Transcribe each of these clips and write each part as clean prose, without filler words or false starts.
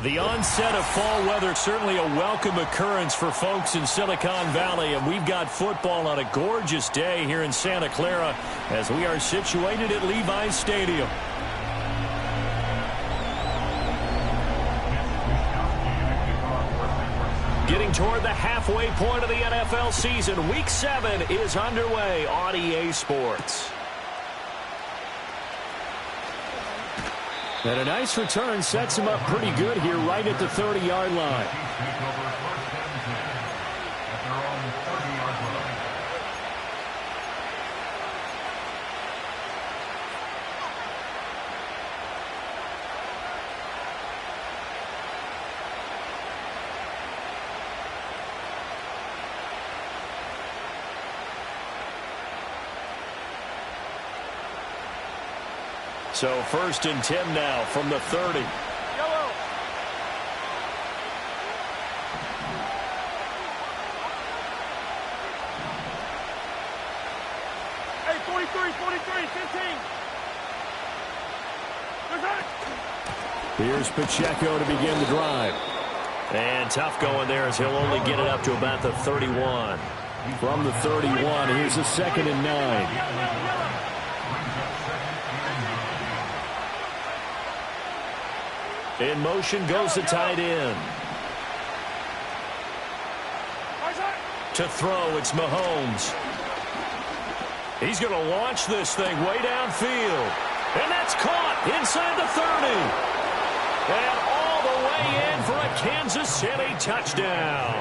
The onset of fall weather, certainly a welcome occurrence for folks in Silicon Valley, and we've got football on a gorgeous day here in Santa Clara as we are situated at Levi's Stadium. Getting toward the halfway point of the NFL season, Week 7 is underway on EA Sports. And a nice return sets him up pretty good here right at the 30-yard line. So 1st and 10 now from the 30. Yellow. Hey, 43, 15. Here's Pacheco to begin the drive. And tough going there as he'll only get it up to about the 31. From the 31, here's a 2nd and 9. In motion goes the tight end. To throw, it's Mahomes. He's going to launch this thing way downfield. And that's caught inside the 30. And all the way in for a Kansas City touchdown.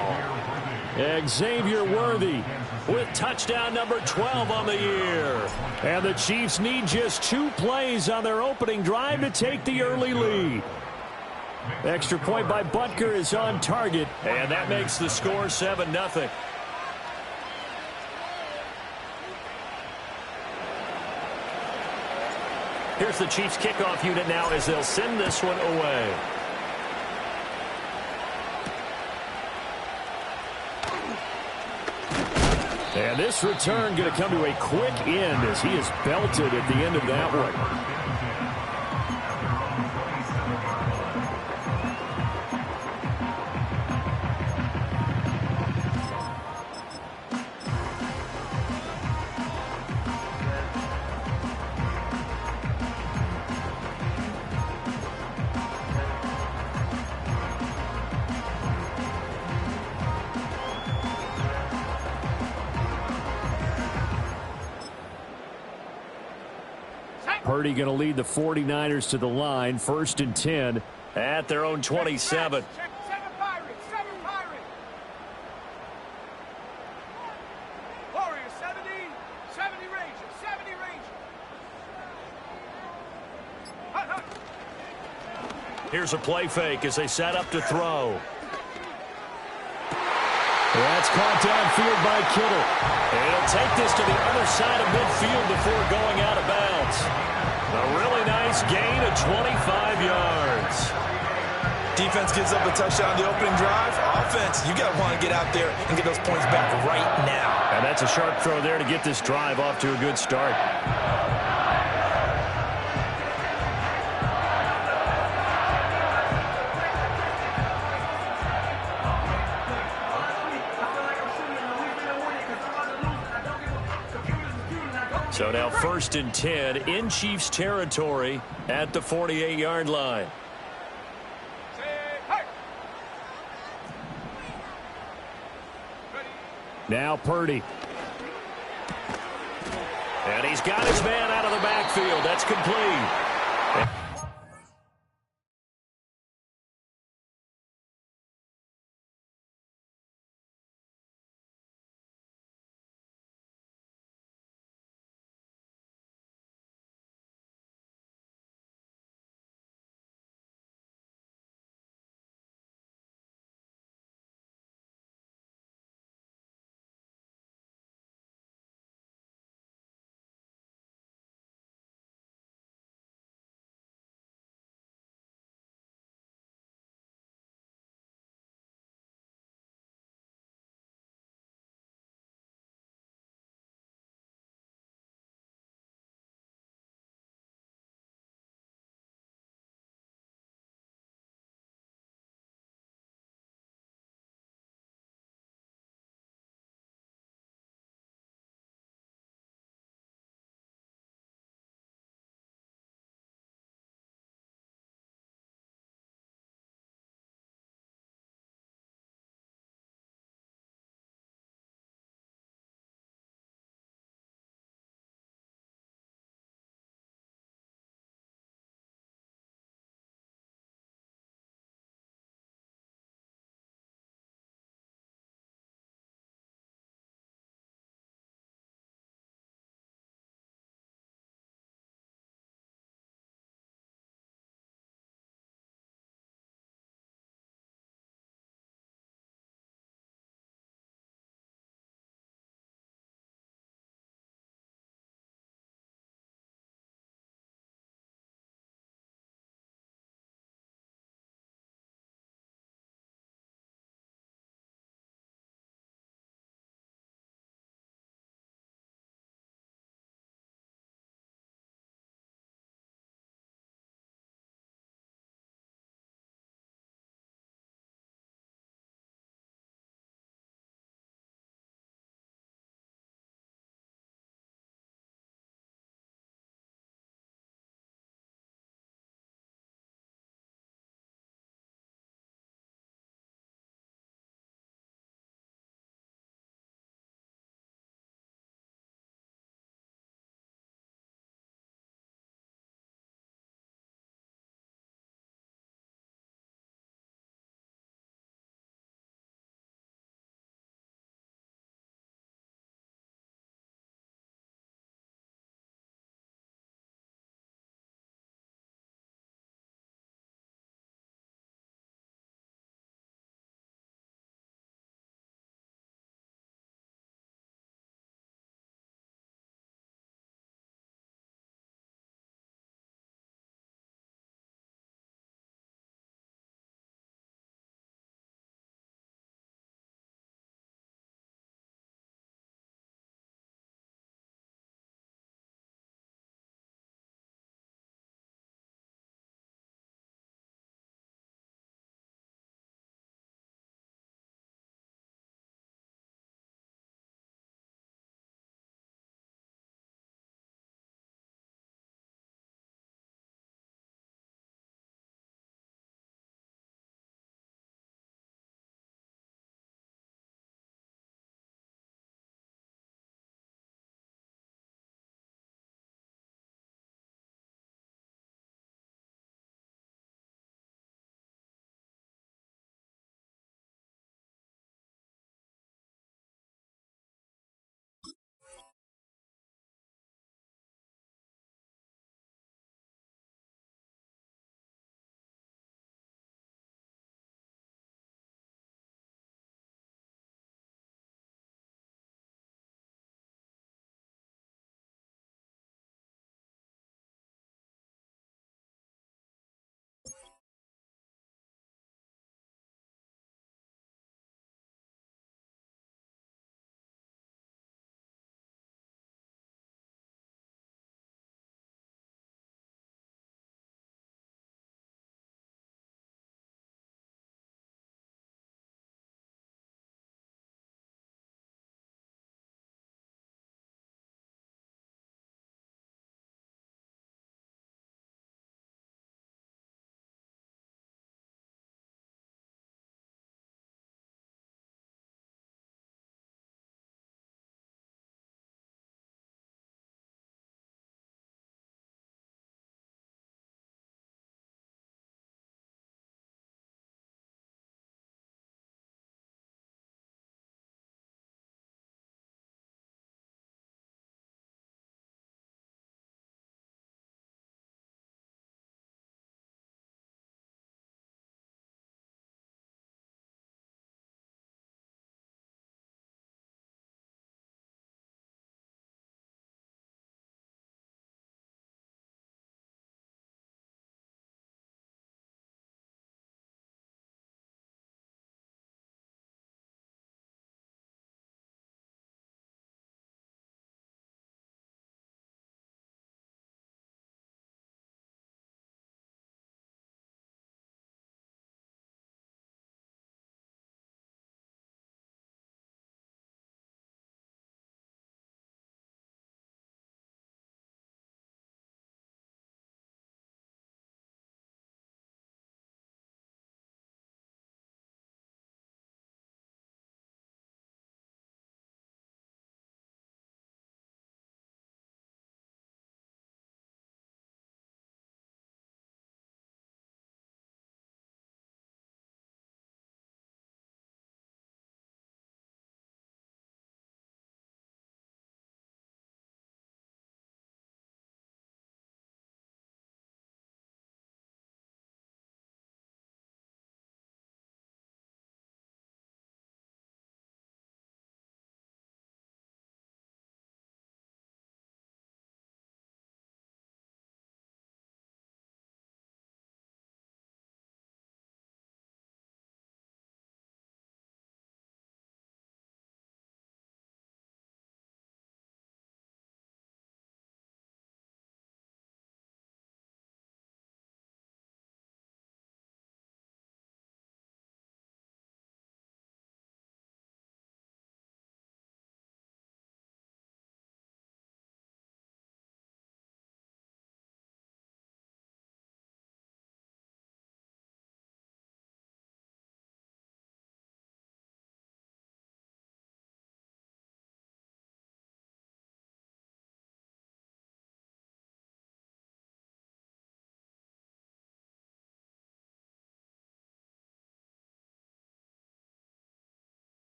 Xavier Worthy with touchdown number 12 on the year. And the Chiefs need just 2 plays on their opening drive to take the early lead. Extra point by Butker is on target, and that makes the score 7-0. Here's the Chiefs kickoff unit now as they'll send this one away. And this return going to come to a quick end as he is belted at the end of that one. Purdy going to lead the 49ers to the line, 1st and 10 at their own 27. Check 7 Pirates. Warriors 70 Rangers, 70 Rangers. Here's a play fake as they set up to throw. That's caught downfield by Kittle. And he'll take this to the other side of midfield before going out of bounds. A really nice gain of 25 yards. Defense gives up a touchdown on the opening drive. Offense, you got to want to get out there and get those points back right now. And that's a sharp throw there to get this drive off to a good start. So now 1st and 10 in Chiefs territory at the 48-yard line. Now Purdy. And he's got his man out of the backfield. That's complete.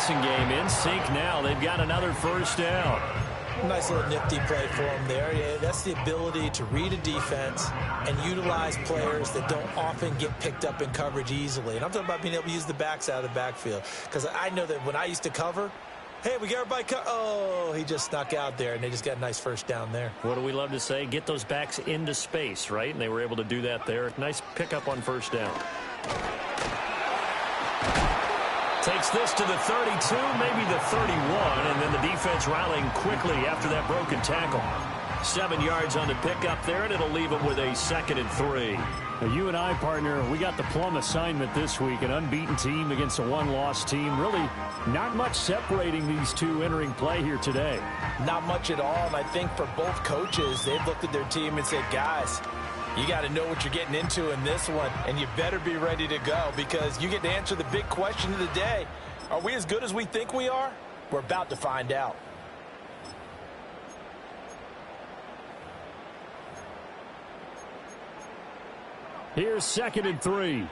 passing game in sync now. They've got another first down. Nice little nifty play for him there. Yeah, that's the ability to read a defense and utilize players that don't often get picked up in coverage easily. And I'm talking about being able to use the backs out of the backfield. Because I know that when I used to cover, hey, we got everybody oh, he just snuck out there, and they just got a nice first down there. What do we love to say? Get those backs into space, right? And they were able to do that there. Nice pickup on first down. Takes this to the 32, maybe the 31, and then the defense rallying quickly after that broken tackle. 7 yards on the pickup there, and it'll leave them with a 2nd and 3. Now, you and I, partner, we got the plum assignment this week, an unbeaten team against a one-loss team. Really not much separating these two entering play here today. Not much at all, and I think for both coaches, they've looked at their team and said, guys, you got to know what you're getting into in this one, and you better be ready to go because you get to answer the big question of the day. Are we as good as we think we are? We're about to find out. Here's 2nd and 3.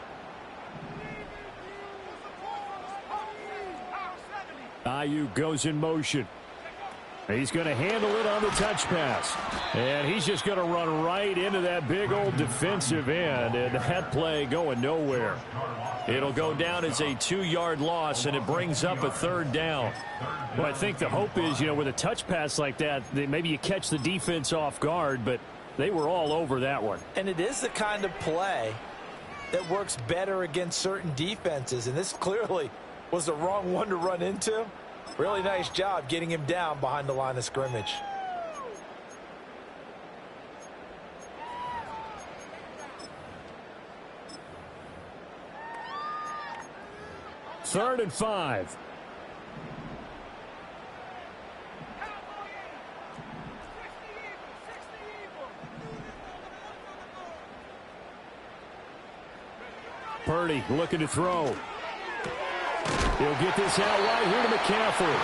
Ayuk goes in motion. He's going to handle it on the touch pass. And he's just going to run right into that big old defensive end. And that play going nowhere. It'll go down as a 2-yard loss, and it brings up a 3rd down. Well, I think the hope is, with a touch pass like that, maybe you catch the defense off guard, but they were all over that one. And it is the kind of play that works better against certain defenses. And this clearly was the wrong one to run into. Really nice job getting him down behind the line of scrimmage. Third and 5. Purdy looking to throw. He'll get this out right here to McCaffrey.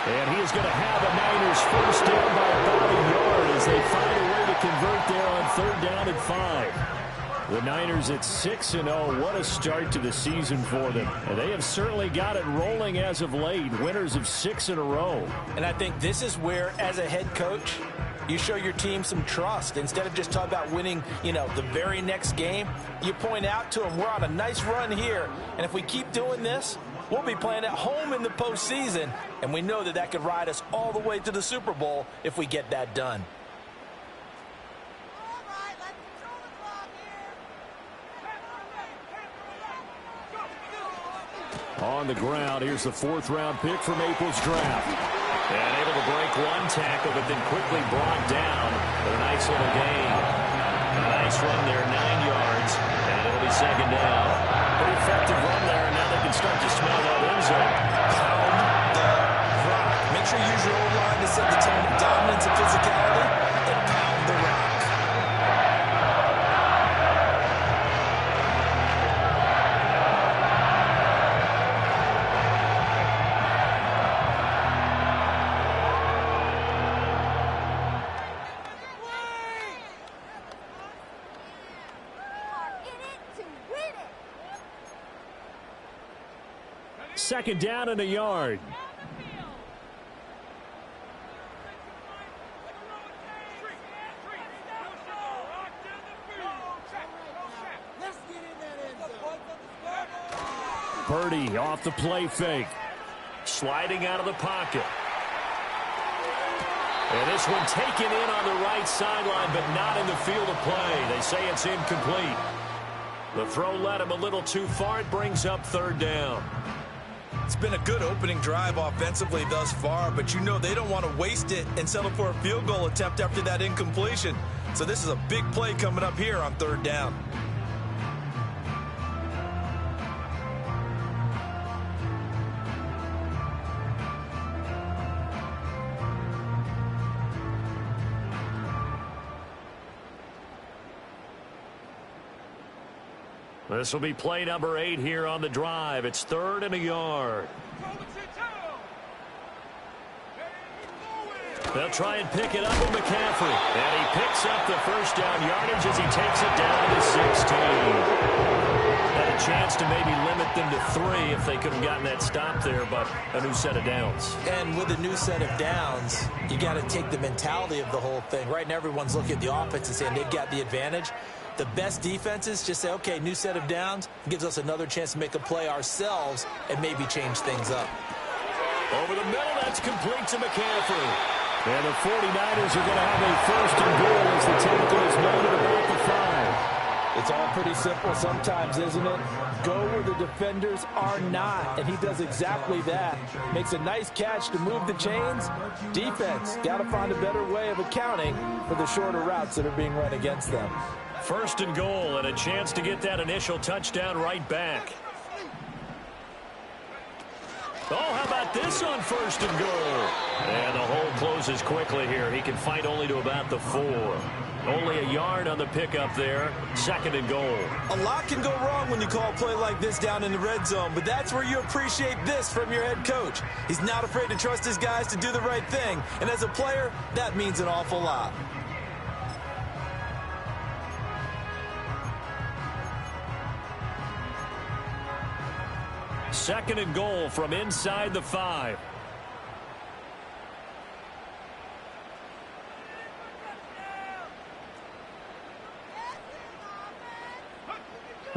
And he is going to have a Niners first down by about a yard as they find a way to convert there on 3rd down and 5. The Niners at 6-0. What a start to the season for them. And they have certainly got it rolling as of late. Winners of 6 in a row. And I think this is where, as a head coach, you show your team some trust. Instead of just talking about winning, the very next game, you point out to them, we're on a nice run here. And if we keep doing this, we'll be playing at home in the postseason, and we know that could ride us all the way to the Super Bowl if we get that done. On the ground, here's the 4th-round pick from April's draft. And able to break one tackle, but then quickly brought down. A nice little gain. A nice run there, 9 yards, and it'll be 2nd down. Pretty effective run there, and now they can start to smell that end zone. Pound the rock. Make sure you use your old line to set the tone of dominance and physicality, and pound the rock. Second down and a yard. Purdy off the play fake. Sliding out of the pocket. And this one taken in on the right sideline, but not in the field of play. They say it's incomplete. The throw led him a little too far. It brings up 3rd down. It's been a good opening drive offensively thus far, but they don't want to waste it and settle for a field goal attempt after that incompletion. So this is a big play coming up here on 3rd down. This will be play number 8 here on the drive. It's 3rd and a yard. They'll try and pick it up with McCaffrey. And he picks up the first down yardage as he takes it down to the 16. And A chance to maybe limit them to 3 if they could have gotten that stop there, but a new set of downs. And with a new set of downs, you got to take the mentality of the whole thing. Right now, everyone's looking at the offense and saying they've got the advantage. The best defenses just say, okay, new set of downs, gives us another chance to make a play ourselves and maybe change things up. Over the middle, that's complete to McCaffrey. And the 49ers are going to have a first and goal as the tackle is made at about the 5. It's all pretty simple sometimes, isn't it? Go where the defenders are not, and he does exactly that. Makes a nice catch to move the chains. Defense, got to find a better way of accounting for the shorter routes that are being run against them. First and goal, and a chance to get that initial touchdown right back. Oh, how about this on first and goal? And the hole closes quickly here. He can fight only to about the 4. Only a yard on the pickup there. Second and goal. A lot can go wrong when you call a play like this down in the red zone, but that's where you appreciate this from your head coach. He's not afraid to trust his guys to do the right thing, and as a player, that means an awful lot. Second and goal from inside the 5.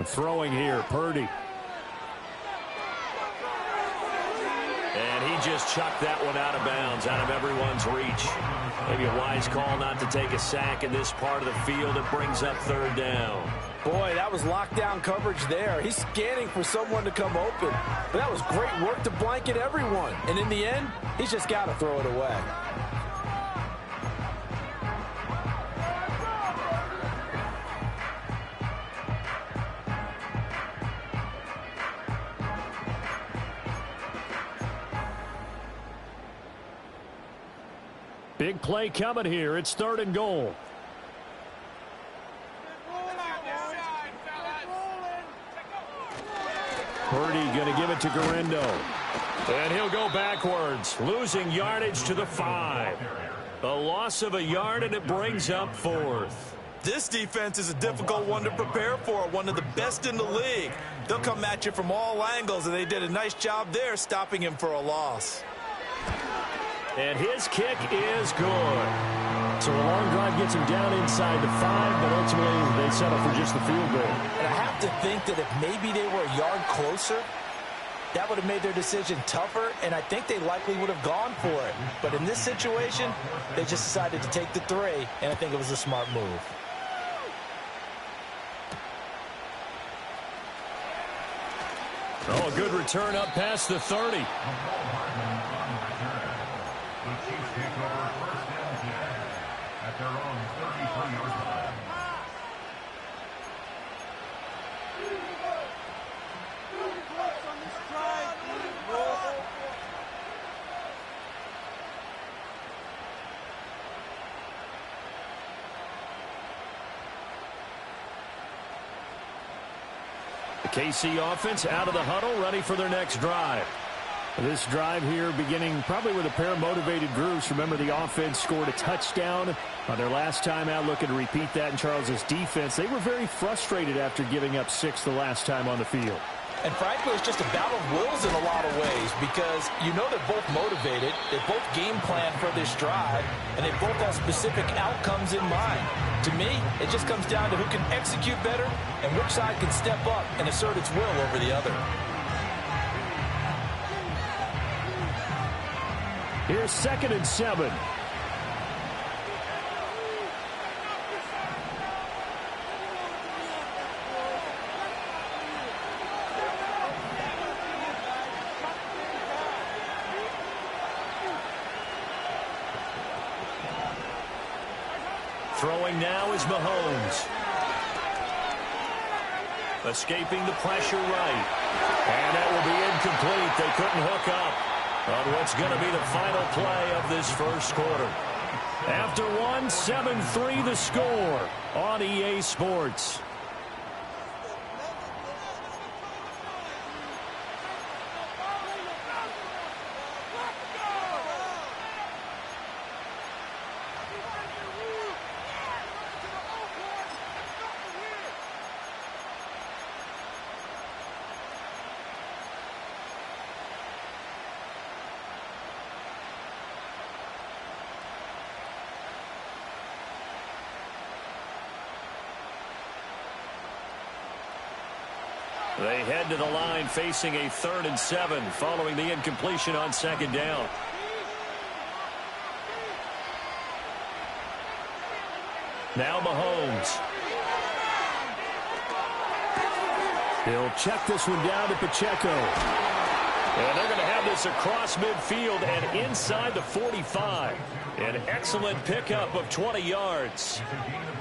Throwing here, Purdy. And he just chucked that one out of bounds, out of everyone's reach. Maybe a wise call not to take a sack in this part of the field. It brings up third down. Boy, that was lockdown coverage there. He's scanning for someone to come open. But that was great work to blanket everyone. And in the end, he's just got to throw it away. Big play coming here. It's third and goal. Purdy going to give it to Garendo. And he'll go backwards, losing yardage to the 5. A loss of a yard, and it brings up 4th. This defense is a difficult one to prepare for, one of the best in the league. They'll come at you from all angles, and they did a nice job there stopping him for a loss. And his kick is good. So a long drive gets him down inside the 5, but ultimately they settle for just the field goal. And I have to think that if maybe they were a yard closer, that would have made their decision tougher, and I think they likely would have gone for it. But in this situation, they just decided to take the 3, and I think it was a smart move. Oh, a good return up past the 30. At their own 33-yard line. The KC offense out of the huddle, ready for their next drive. This drive here beginning probably with a pair of motivated groups. Remember, the offense scored a touchdown on their last time out, looking to repeat that in Charles's defense. They were very frustrated after giving up 6 the last time on the field. And frankly, it's just a battle of wills in a lot of ways because you know they're both motivated, they both game plan for this drive, and they both have specific outcomes in mind. To me, it just comes down to who can execute better and which side can step up and assert its will over the other. Here's 2nd and 7. Throwing now is Mahomes. Escaping the pressure right. And that will be incomplete. They couldn't hook up on what's going to be the final play of this first quarter. After 1, 7-3 the score on EA Sports. They head to the line facing a 3rd and 7 following the incompletion on 2nd down. Now Mahomes. He'll check this one down to Pacheco. And they're going to have this across midfield and inside the 45. An excellent pickup of 20 yards.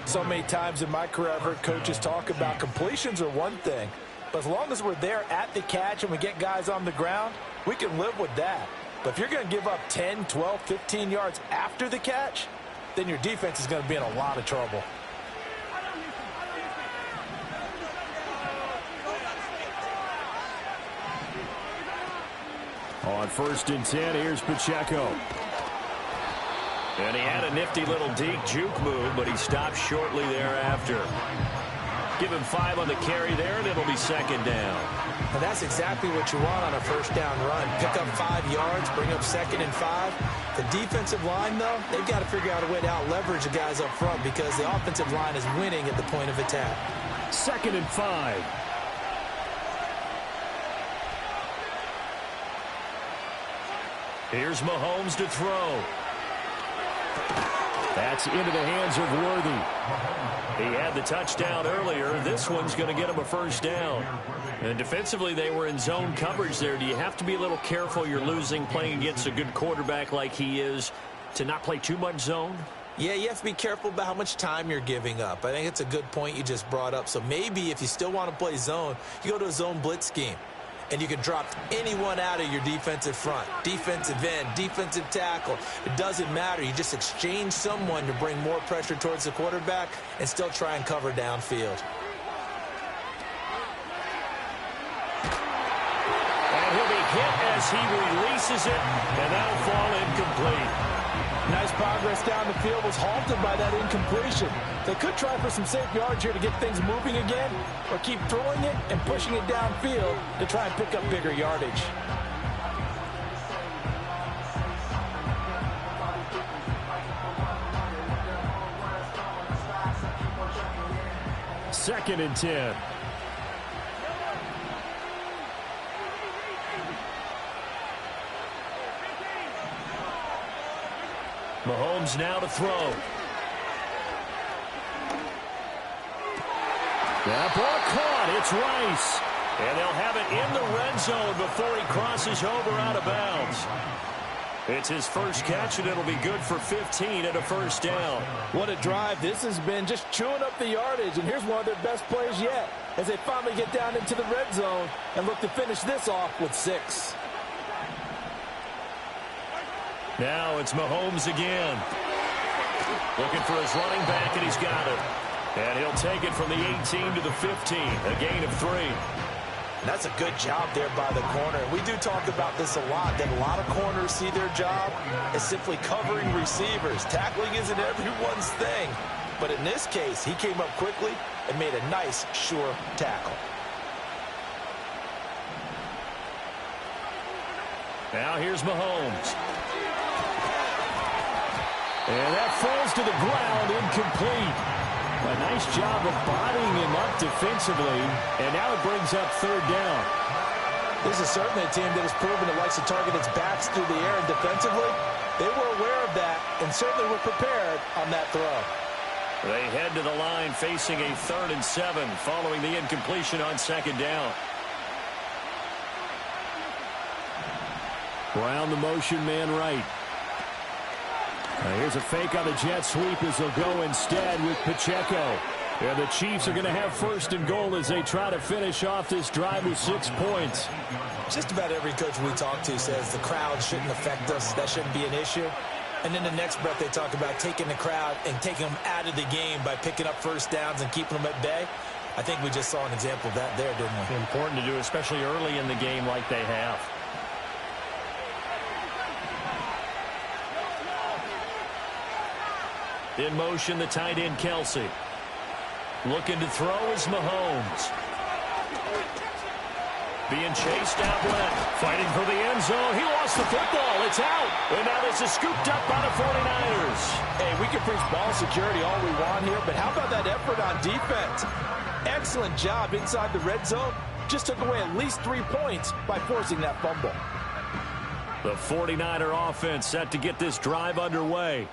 So many times in my career I've heard coaches talk about completions are one thing. But as long as we're there at the catch and we get guys on the ground, we can live with that. But if you're going to give up 10, 12, 15 yards after the catch, then your defense is going to be in a lot of trouble. On 1st and 10, here's Pacheco. And he had a nifty little deke juke move, but he stopped shortly thereafter. Give him 5 on the carry there, and it'll be 2nd down. And that's exactly what you want on a 1st down run. Pick up 5 yards, bring up 2nd and 5. The defensive line, though, they've got to figure out a way to out-leverage the guys up front because the offensive line is winning at the point of attack. 2nd and 5. Here's Mahomes to throw. That's into the hands of Worthy. He had the touchdown earlier. This one's going to get him a 1st down. And defensively, they were in zone coverage there. Do you have to be a little careful? You're losing playing against a good quarterback like he is to not play too much zone? Yeah, you have to be careful about how much time you're giving up. I think it's a good point you just brought up. So maybe if you still want to play zone, you go to a zone blitz scheme. And you can drop anyone out of your defensive front. Defensive end, defensive tackle. It doesn't matter. You just exchange someone to bring more pressure towards the quarterback and still try and cover downfield. And he'll be hit as he releases it, and that'll fall incomplete. Nice progress down the field was halted by that incompletion. They could try for some safe yards here to get things moving again, or keep throwing it and pushing it downfield to try and pick up bigger yardage. Second and 10. Mahomes now to throw. That ball caught. It's Rice. And they'll have it in the red zone before he crosses over out of bounds. It's his first catch, and it'll be good for 15 and a 1st down. What a drive this has been, just chewing up the yardage. And here's one of their best plays yet as they finally get down into the red zone and look to finish this off with 6. Now it's Mahomes again. Looking for his running back, and he's got it. And he'll take it from the 18 to the 15, a gain of 3. That's a good job there by the corner. We do talk about this a lot, that a lot of corners see their job as simply covering receivers. Tackling isn't everyone's thing. But in this case, he came up quickly and made a nice, sure tackle. Now here's Mahomes. And that falls to the ground, incomplete. A nice job of bodying him up defensively, and now it brings up 3rd down. This is certainly a team that has proven it likes to target its backs through the air, and defensively, they were aware of that and certainly were prepared on that throw. They head to the line facing a 3rd and 7 following the incompletion on 2nd down. Brown the motion man right. Now here's a fake on the jet sweep as they'll go instead with Pacheco. And the Chiefs are going to have 1st and goal as they try to finish off this drive with 6 points. Just about every coach we talk to says the crowd shouldn't affect us. That shouldn't be an issue. And then the next breath they talk about taking the crowd and taking them out of the game by picking up 1st downs and keeping them at bay. I think we just saw an example of that there, didn't we? Important to do, especially early in the game like they have. In motion, the tight end, Kelsey. Looking to throw is Mahomes. Being chased out left. Fighting for the end zone. He lost the football. It's out. And now this is scooped up by the 49ers. Hey, we can preach ball security all we want here, but how about that effort on defense? Excellent job inside the red zone, just took away at least 3 points by forcing that fumble. The 49er offense set to get this drive underway.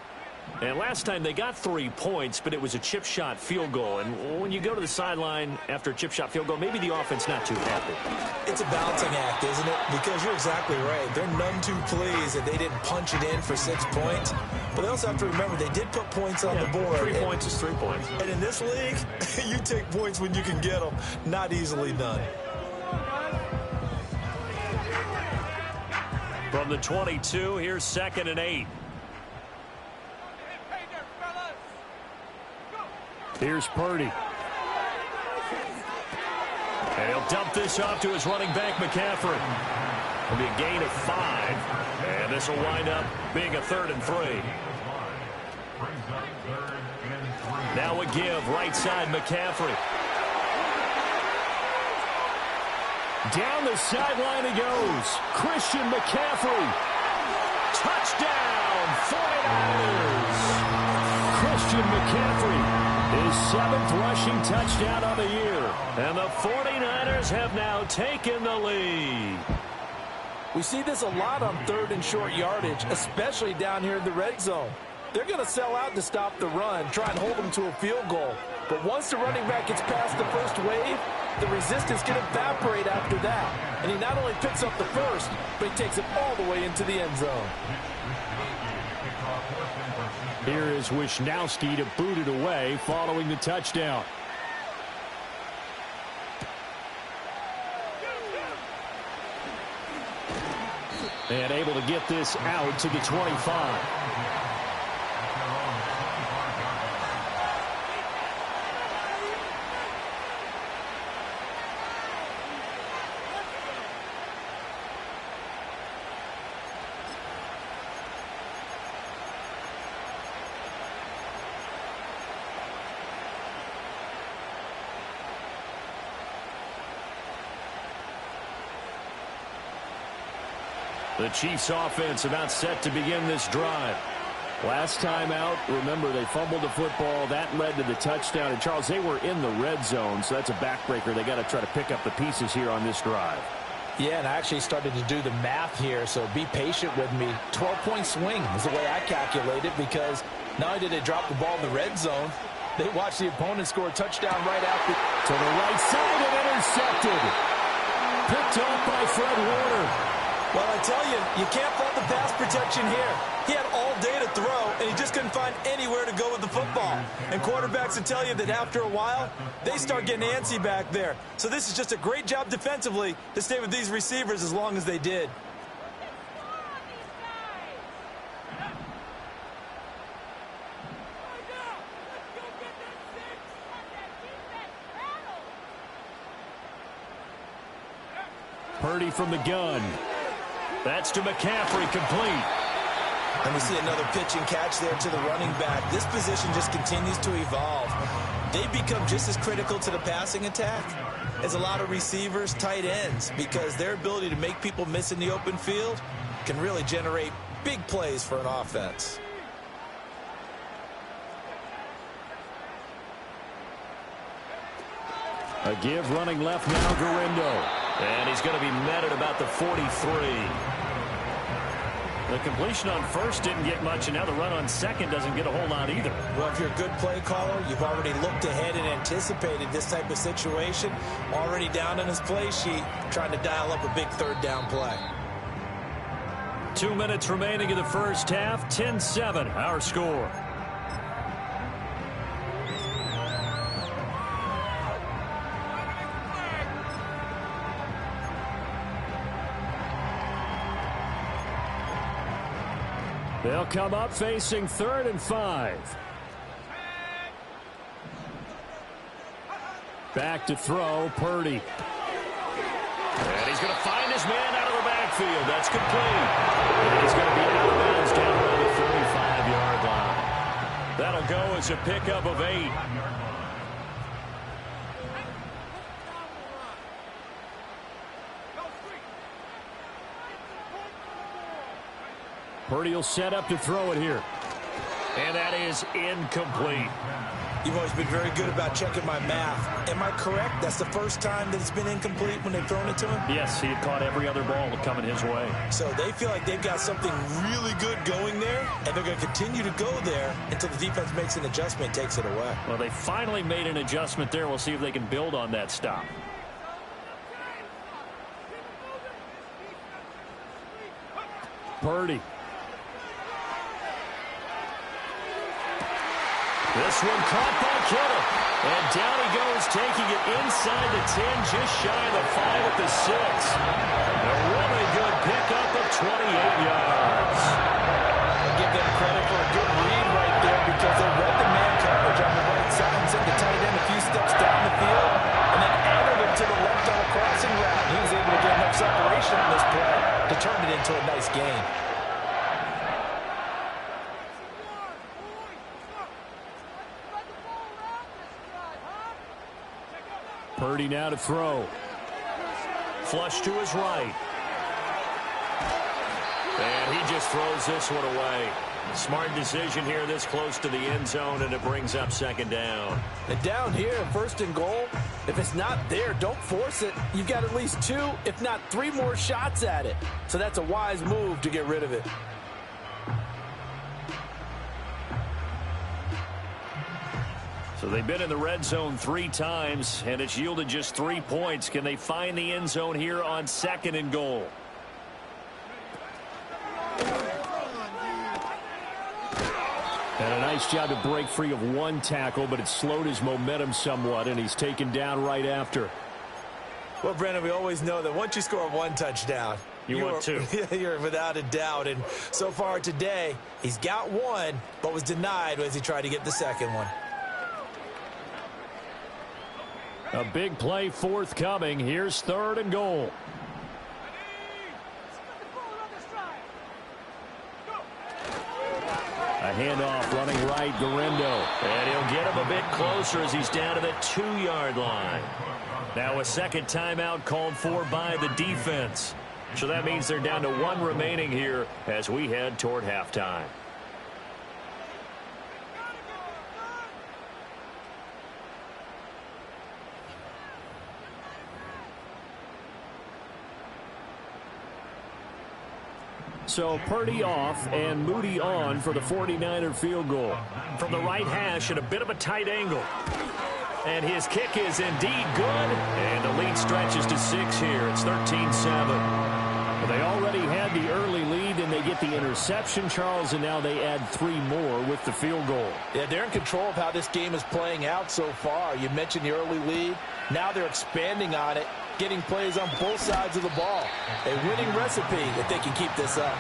And last time they got 3 points, but it was a chip shot field goal. And when you go to the sideline after a chip shot field goal, maybe the offense not too happy. It's a balancing act, isn't it? Because you're exactly right. They're none too pleased that they didn't punch it in for 6 points. But they also have to remember they did put points on the board. 3 points is 3 points. And in this league, you take points when you can get them. Not easily done. From the 22, here's 2nd and 8. Here's Purdy. And he'll dump this off to his running back, McCaffrey. It'll be a gain of 5. And this will wind up being a 3rd and 3. Now a give, right side, McCaffrey. Down the sideline he goes. Christian McCaffrey. Touchdown, 49ers! Christian McCaffrey. His 7th rushing touchdown of the year. And the 49ers have now taken the lead. We see this a lot on 3rd and short yardage, especially down here in the red zone. They're going to sell out to stop the run, try and hold them to a field goal. But once the running back gets past the first wave, the resistance can evaporate after that. And he not only picks up the first, but he takes it all the way into the end zone. Here is Wisnowski to boot it away following the touchdown. And able to get this out to the 25. The Chiefs offense about set to begin this drive. Last time out, remember, they fumbled the football. That led to the touchdown. And, Charles, they were in the red zone, so that's a backbreaker. They got to try to pick up the pieces here on this drive. Yeah, and I actually started to do the math here, so be patient with me. 12-point swing is the way I calculate it, because not only did they drop the ball in the red zone, they watched the opponent score a touchdown right after. To the right side and intercepted. Picked off by Fred Warner. Well, I tell you, you can't fault the pass protection here. He had all day to throw, and he just couldn't find anywhere to go with the football. And quarterbacks will tell you that after a while, they start getting antsy back there. So this is just a great job defensively to stay with these receivers as long as they did. Purdy from the gun. That's to McCaffrey, complete. And we see another pitch and catch there to the running back. This position just continues to evolve. They become just as critical to the passing attack as a lot of receivers, tight ends, because their ability to make people miss in the open field can really generate big plays for an offense. A give running left now, Garindo. And he's going to be met at about the 43. The completion on first didn't get much, and now the run on second doesn't get a whole lot either. Well, if you're a good play caller, you've already looked ahead and anticipated this type of situation. Already down on his play sheet, trying to dial up a big 3rd down play. 2 minutes remaining in the first half. 10-7, our score. They'll come up facing 3rd and 5. Back to throw, Purdy. And he's going to find his man out of the backfield. That's complete. And he's going to be out of bounds down around the 35-yard line. That'll go as a pickup of 8. Purdy will set up to throw it here. And that is incomplete. You've always been very good about checking my math. Am I correct? That's the first time that it's been incomplete when they've thrown it to him? Yes, he had caught every other ball coming his way. So they feel like they've got something really good going there, and they're going to continue to go there until the defense makes an adjustment and takes it away. Well, they finally made an adjustment there. We'll see if they can build on that stop. Purdy. This one caught by Kittle. And down he goes, taking it inside the 10, just shy of the 5 at the 6. A really good pickup of 28 yards. I'll give them credit for a good read right there because they read the man coverage on the right side and sent the tight end a few steps down the field and then added him to the left on a crossing route. He was able to get enough separation on this play to turn it into a nice gain. Purdy now to throw. Flush to his right. And he just throws this one away. Smart decision here this close to the end zone, and it brings up second down. And down here, first and goal, if it's not there, don't force it. You've got at least 2, if not 3 more shots at it. So that's a wise move to get rid of it. So they've been in the red zone 3 times, and it's yielded just 3 points. Can they find the end zone here on second and goal? And a nice job to break free of 1 tackle, but it slowed his momentum somewhat, and he's taken down right after. Well, Brandon, we always know that once you score 1 touchdown, you want 2. You're without a doubt. And so far today, he's got 1, but was denied as he tried to get the second one. A big play forthcoming. Here's third and goal. A handoff running right, Garendo. And he'll get him a bit closer as he's down to the 2-yard line. Now a second timeout called for by the defense. So that means they're down to 1 remaining here as we head toward halftime. So Purdy off and Moody on for the 49er field goal. From the right hash at a bit of a tight angle. And his kick is indeed good. And the lead stretches to 6 here. It's 13-7. They already had the early lead, and they get the interception, Charles, and now they add 3 more with the field goal. Yeah, they're in control of how this game is playing out so far. You mentioned the early lead. Now they're expanding on it, getting plays on both sides of the ball. A winning recipe if they can keep this up.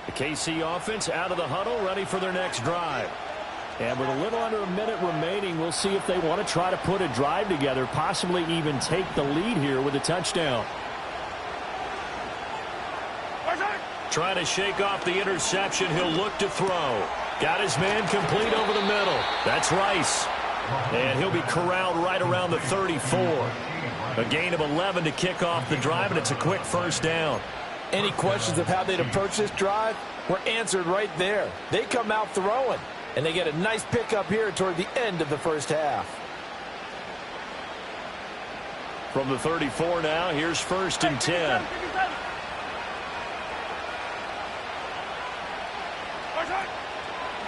The KC offense out of the huddle, ready for their next drive. And with a little under a minute remaining, we'll see if they want to try to put a drive together, possibly even take the lead here with a touchdown. Trying to shake off the interception. He'll look to throw. Got his man complete over the middle. That's Rice. And he'll be corralled right around the 34. A gain of 11 to kick off the drive, and it's a quick first down. Any questions of how they'd approach this drive were answered right there. They come out throwing, and they get a nice pickup here toward the end of the first half. From the 34 now, here's first and 10.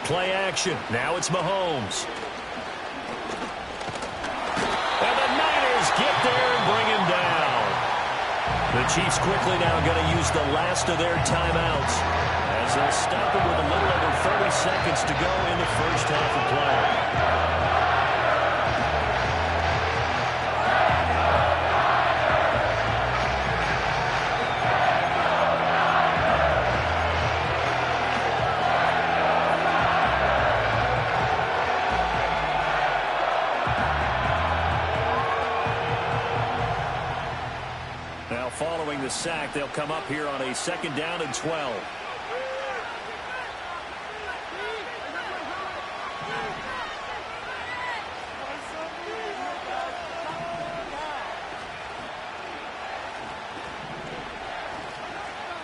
Play action. Now it's Mahomes. And the Niners get there and bring him down. The Chiefs quickly now going to use the last of their timeouts as they'll stop it with a little over 30 seconds to go in the first half of play. sack. They'll come up here on a 2nd down and 12.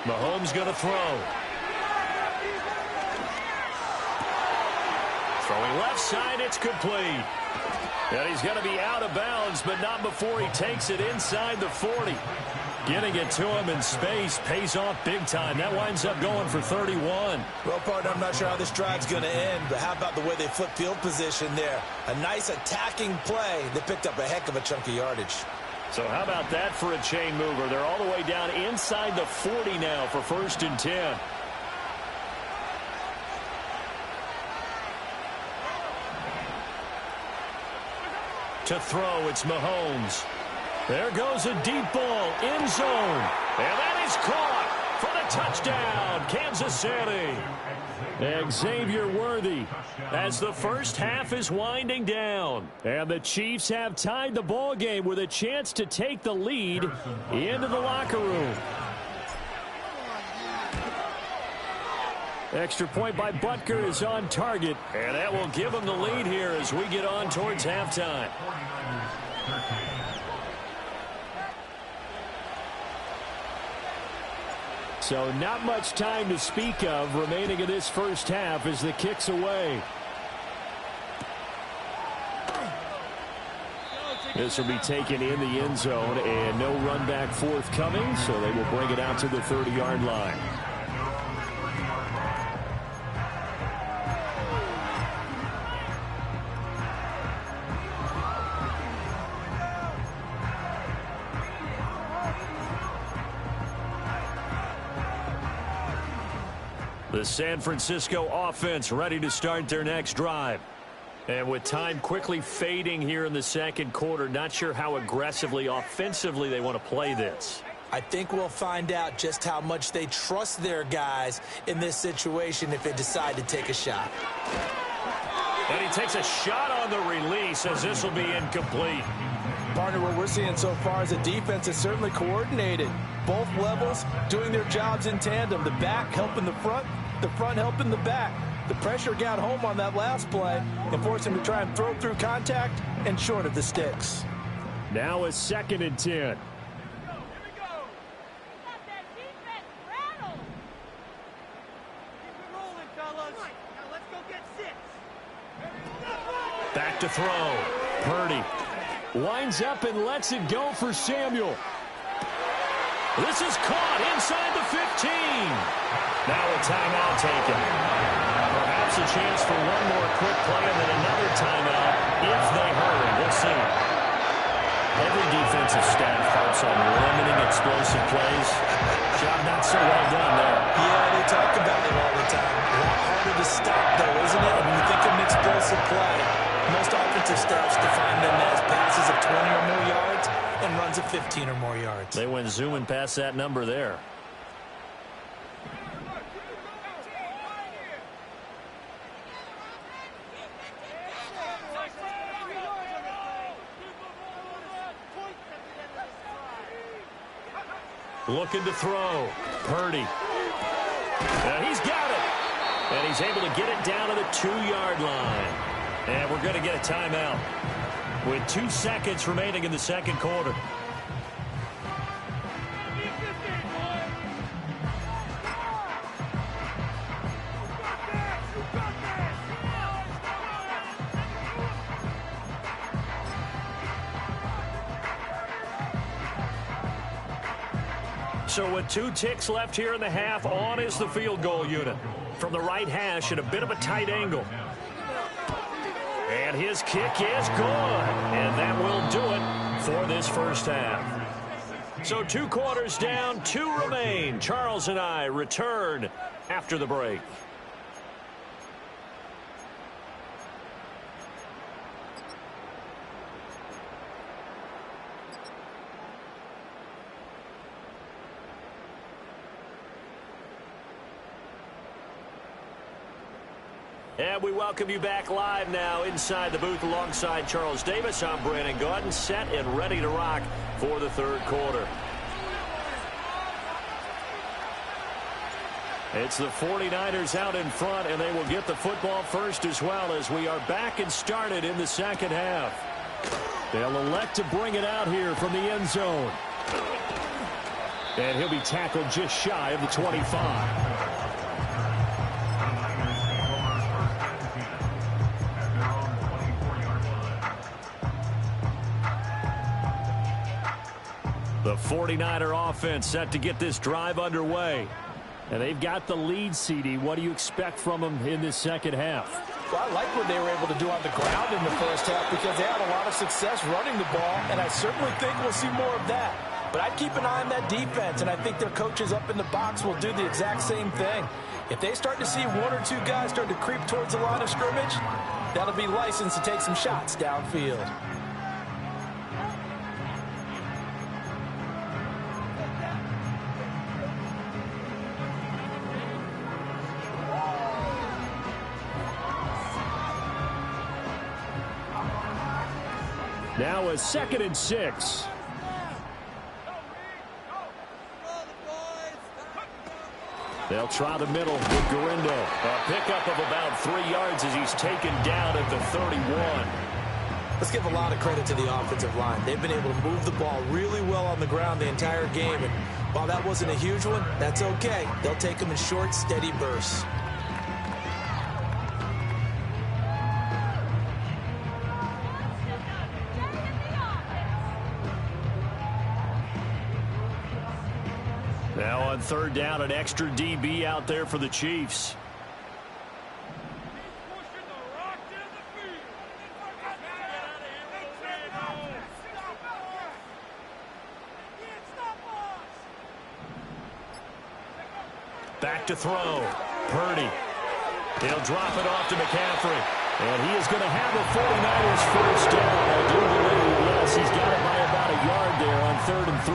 Mahomes going to throw. Throwing left side, it's complete. And he's going to be out of bounds, but not before he takes it inside the 40. Getting it to him in space pays off big time. That winds up going for 31. Well, partner, I'm not sure how this drive's going to end, but how about the way they flip field position there? A nice attacking play. They picked up a heck of a chunk of yardage. So how about that for a chain mover? They're all the way down inside the 40 now for 1st and 10. To throw, it's Mahomes. There goes a deep ball, end zone. And that is caught for the touchdown, Kansas City. Xavier Worthy as the first half is winding down. And the Chiefs have tied the ball game with a chance to take the lead into the locker room. Extra point by Butker is on target. And that will give them the lead here as we get on towards halftime. So not much time to speak of remaining in this first half as the kick's away. This will be taken in the end zone and no run back forthcoming, so they will bring it out to the 30-yard line. The San Francisco offense ready to start their next drive. And with time quickly fading here in the second quarter, not sure how aggressively, offensively they want to play this. I think we'll find out just how much they trust their guys in this situation if they decide to take a shot. And he takes a shot on the release as this will be incomplete. Partner, what we're seeing so far is the defense is certainly coordinated. Both levels doing their jobs in tandem. The back helping the front helping the back. The pressure got home on that last play and forced him to try and throw through contact and short of the sticks. Now a 2nd and 10. Back to throw. Purdy winds up and lets it go for Samuel. This is caught inside the 15. Now a timeout taken. Perhaps a chance for one more quick play and then another timeout if they hurry. We'll see. Every defensive staff harps on limiting explosive plays. Job not so well done there. Yeah, they talk about it all the time. A lot harder to stop, though, isn't it? When you think of an explosive play, most offensive staffs define them as passes of 20 or more yards and runs of 15 or more yards. They went zooming past that number there. Looking to throw. Purdy. He's got it. And he's able to get it down to the 2-yard line. And we're going to get a timeout with 2 seconds remaining in the second quarter. So with 2 ticks left here in the half, on is the field goal unit. From the right hash at a bit of a tight angle. And his kick is good. And that will do it for this first half. So 2 quarters down, 2 remain. Charles and I return after the break. And we welcome you back live now inside the booth alongside Charles Davis. I'm Brandon Gaudin, set and ready to rock for the third quarter. It's the 49ers out in front, and they will get the football first as well as we are back and started in the second half. They'll elect to bring it out here from the end zone. And he'll be tackled just shy of the 25. The 49er offense set to get this drive underway. And they've got the lead, CD. What do you expect from them in this second half? Well, I like what they were able to do on the ground in the first half because they had a lot of success running the ball, and I certainly think we'll see more of that. But I'd keep an eye on that defense, and I think their coaches up in the box will do the exact same thing. If they start to see one or two guys start to creep towards the line of scrimmage, that'll be licensed to take some shots downfield. Now a 2nd and 6. They'll try the middle with Garindo. A pickup of about 3 yards as he's taken down at the 31. Let's give a lot of credit to the offensive line. They've been able to move the ball really well on the ground the entire game. And while that wasn't a huge one, that's okay. They'll take them in short, steady bursts. Now on 3rd down, an extra DB out there for the Chiefs. Back to throw. Purdy. He'll drop it off to McCaffrey. And he is going to have a 49ers first down. I do believe, yes, he's got it by about a yard there on 3rd and 3.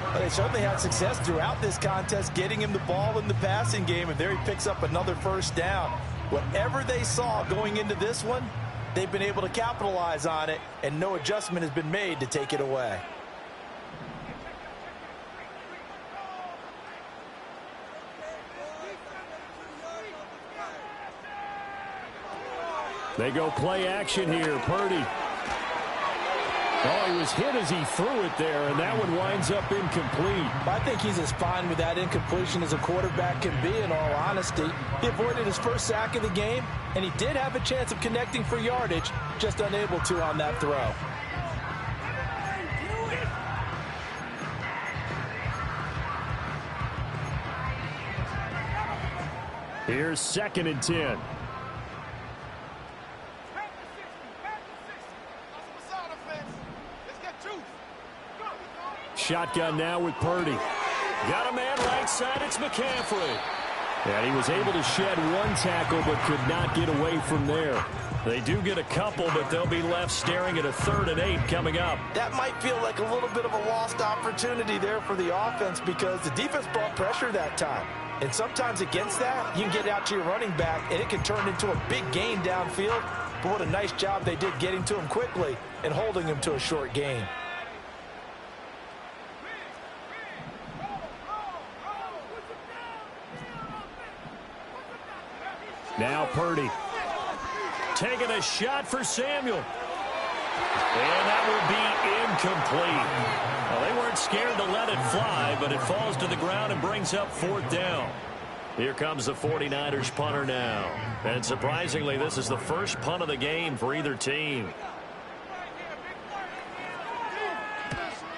Well, they certainly had success throughout this contest getting him the ball in the passing game, and there he picks up another first down. Whatever they saw going into this one, they've been able to capitalize on it, and no adjustment has been made to take it away. They go play action here. Purdy. Oh, he was hit as he threw it there, and that one winds up incomplete. I think he's as fine with that incompletion as a quarterback can be, in all honesty. He avoided his first sack of the game, and he did have a chance of connecting for yardage, just unable to on that throw. Here's 2nd and 10. Shotgun now with Purdy. Got a man right side. It's McCaffrey. And he was able to shed one tackle but could not get away from there. They do get a couple, but they'll be left staring at a 3rd and 8 coming up. That might feel like a little bit of a lost opportunity there for the offense because the defense brought pressure that time. And sometimes against that, you can get out to your running back, and it can turn into a big gain downfield. But what a nice job they did getting to him quickly and holding him to a short gain. Now Purdy. Taking a shot for Samuel. And that will be incomplete. Well, they weren't scared to let it fly, but it falls to the ground and brings up 4th down. Here comes the 49ers punter now. And surprisingly, this is the first punt of the game for either team.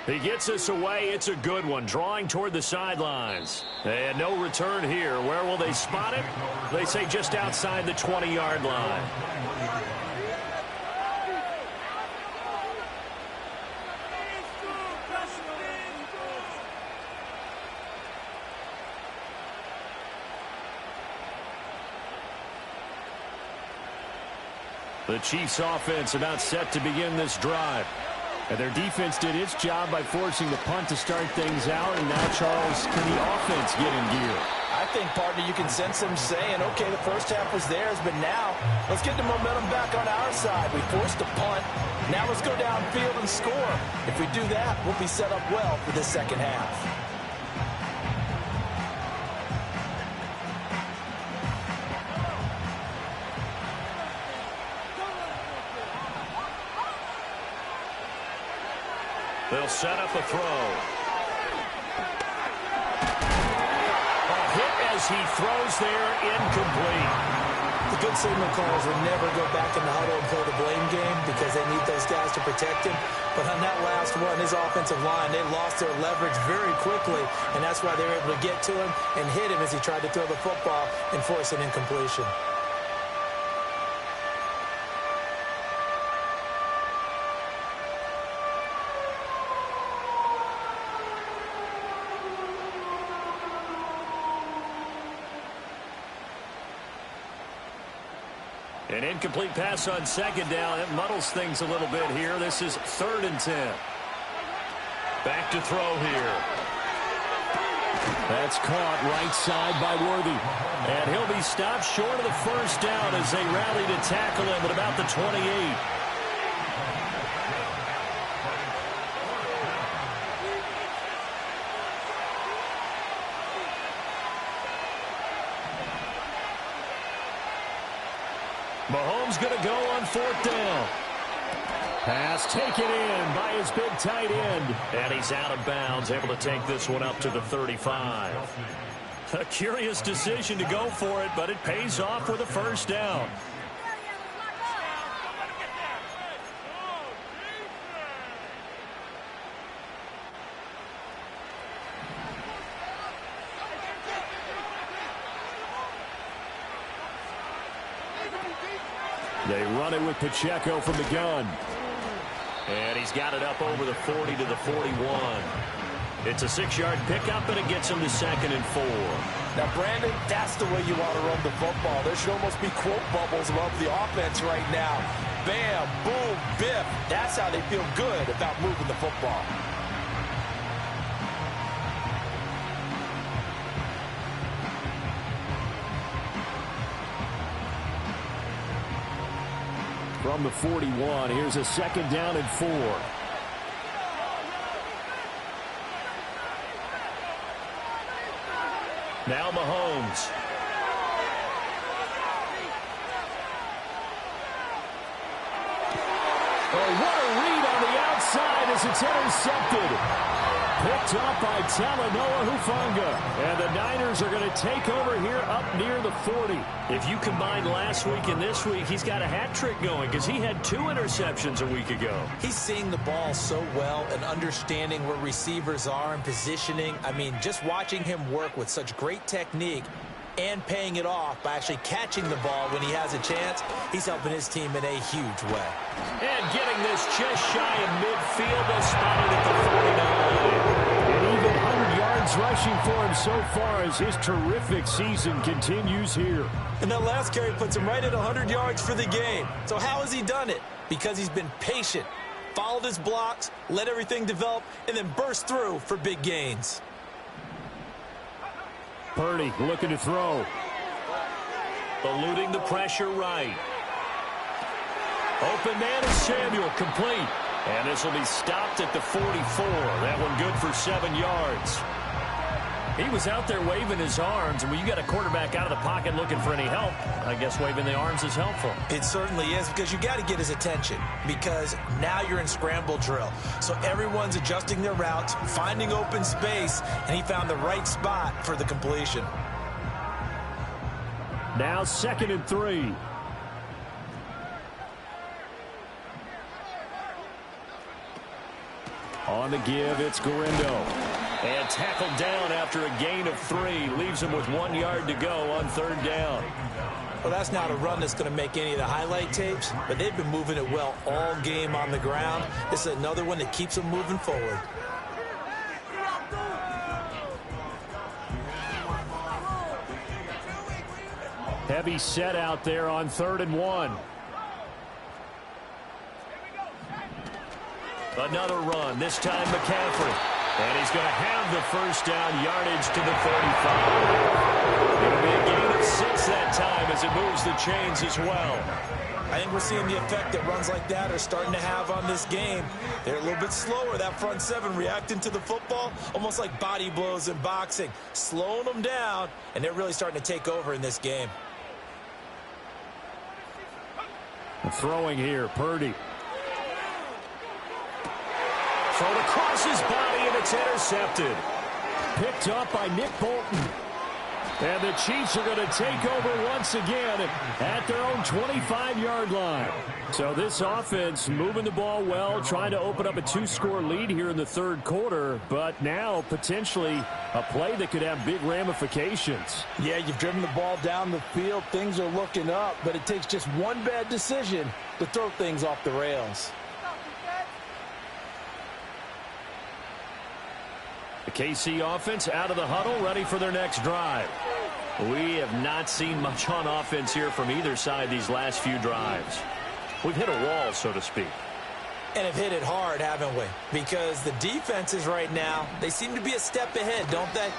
He gets us away. It's a good one. Drawing toward the sidelines. And no return here. Where will they spot it? They say just outside the 20-yard line. The Chiefs offense about set to begin this drive. And their defense did its job by forcing the punt to start things out. And now, Charles, can the offense get in gear? I think, partner, you can sense them saying, okay, the first half was theirs, but now let's get the momentum back on our side. We forced a punt. Now let's go downfield and score. If we do that, we'll be set up well for the second half. set up a throw. A hit as he throws there, incomplete. The good signal callers will never go back in the huddle and play the blame game because they need those guys to protect him. But on that last one, his offensive line, they lost their leverage very quickly, and that's why they were able to get to him and hit him as he tried to throw the football and force an incompletion. An incomplete pass on second down. It muddles things a little bit here. This is 3rd and 10. Back to throw here. That's caught right side by Worthy. And he'll be stopped short of the first down as they rally to tackle him at about the 28. Mahomes going to go on 4th down. Pass taken in by his big tight end. And he's out of bounds, able to take this one up to the 35. A curious decision to go for it, but it pays off with a first down. They run it with Pacheco from the gun. And he's got it up over the 40 to the 41. It's a 6-yard pickup, and it gets him to 2nd and 4. Now, Brandon, that's the way you want to run the football. There should almost be quote bubbles above the offense right now. Bam, boom, biff. That's how they feel good about moving the football. From the 41, here's a 2nd down and 4. Now Mahomes. Oh, what a read on the outside as it's intercepted. Picked up by Talanoa Hufanga. And the Niners are going to take over here up near the 40. If you combine last week and this week, he's got a hat trick going because he had 2 interceptions a week ago. He's seeing the ball so well and understanding where receivers are and positioning. I mean, just watching him work with such great technique and paying it off by actually catching the ball when he has a chance, he's helping his team in a huge way. And getting this just shy of midfield, they'll spot it at the 49. And even 100 yards rushing for him so far as his terrific season continues here. And that last carry puts him right at 100 yards for the game. So how has he done it? Because he's been patient, followed his blocks, let everything develop, and then burst through for big gains. Purdy looking to throw. Eluding the pressure right. Open man is Samuel, complete. And this will be stopped at the 44. That one good for 7 yards. He was out there waving his arms, and when you got a quarterback out of the pocket looking for any help, I guess waving the arms is helpful. It certainly is, because you got to get his attention, because now you're in scramble drill. So everyone's adjusting their routes, finding open space, and he found the right spot for the completion. Now 2nd and 3. On the give, it's Garindo. And tackled down after a gain of 3. Leaves him with 1 yard to go on 3rd down. Well, that's not a run that's going to make any of the highlight tapes, but they've been moving it well all game on the ground. This is another one that keeps them moving forward. Heavy set out there on 3rd and 1. Another run, this time McCaffrey. And he's going to have the first down, yardage to the 35. It'll be a gain of 6 that time as it moves the chains as well. I think we're seeing the effect that runs like that are starting to have on this game. They're a little bit slower, that front 7, reacting to the football, almost like body blows in boxing, slowing them down, and they're really starting to take over in this game. Throwing here, Purdy. thrown across his body, and it's intercepted. Picked up by Nick Bolton. And the Chiefs are going to take over once again at their own 25-yard line. So this offense moving the ball well, trying to open up a 2-score lead here in the third quarter, but now potentially a play that could have big ramifications. Yeah, you've driven the ball down the field. Things are looking up, but it takes just one bad decision to throw things off the rails. The KC offense out of the huddle, ready for their next drive. We have not seen much on offense here from either side these last few drives. We've hit a wall, so to speak. And have hit it hard, haven't we? Because the defenses right now, they seem to be a step ahead, don't they?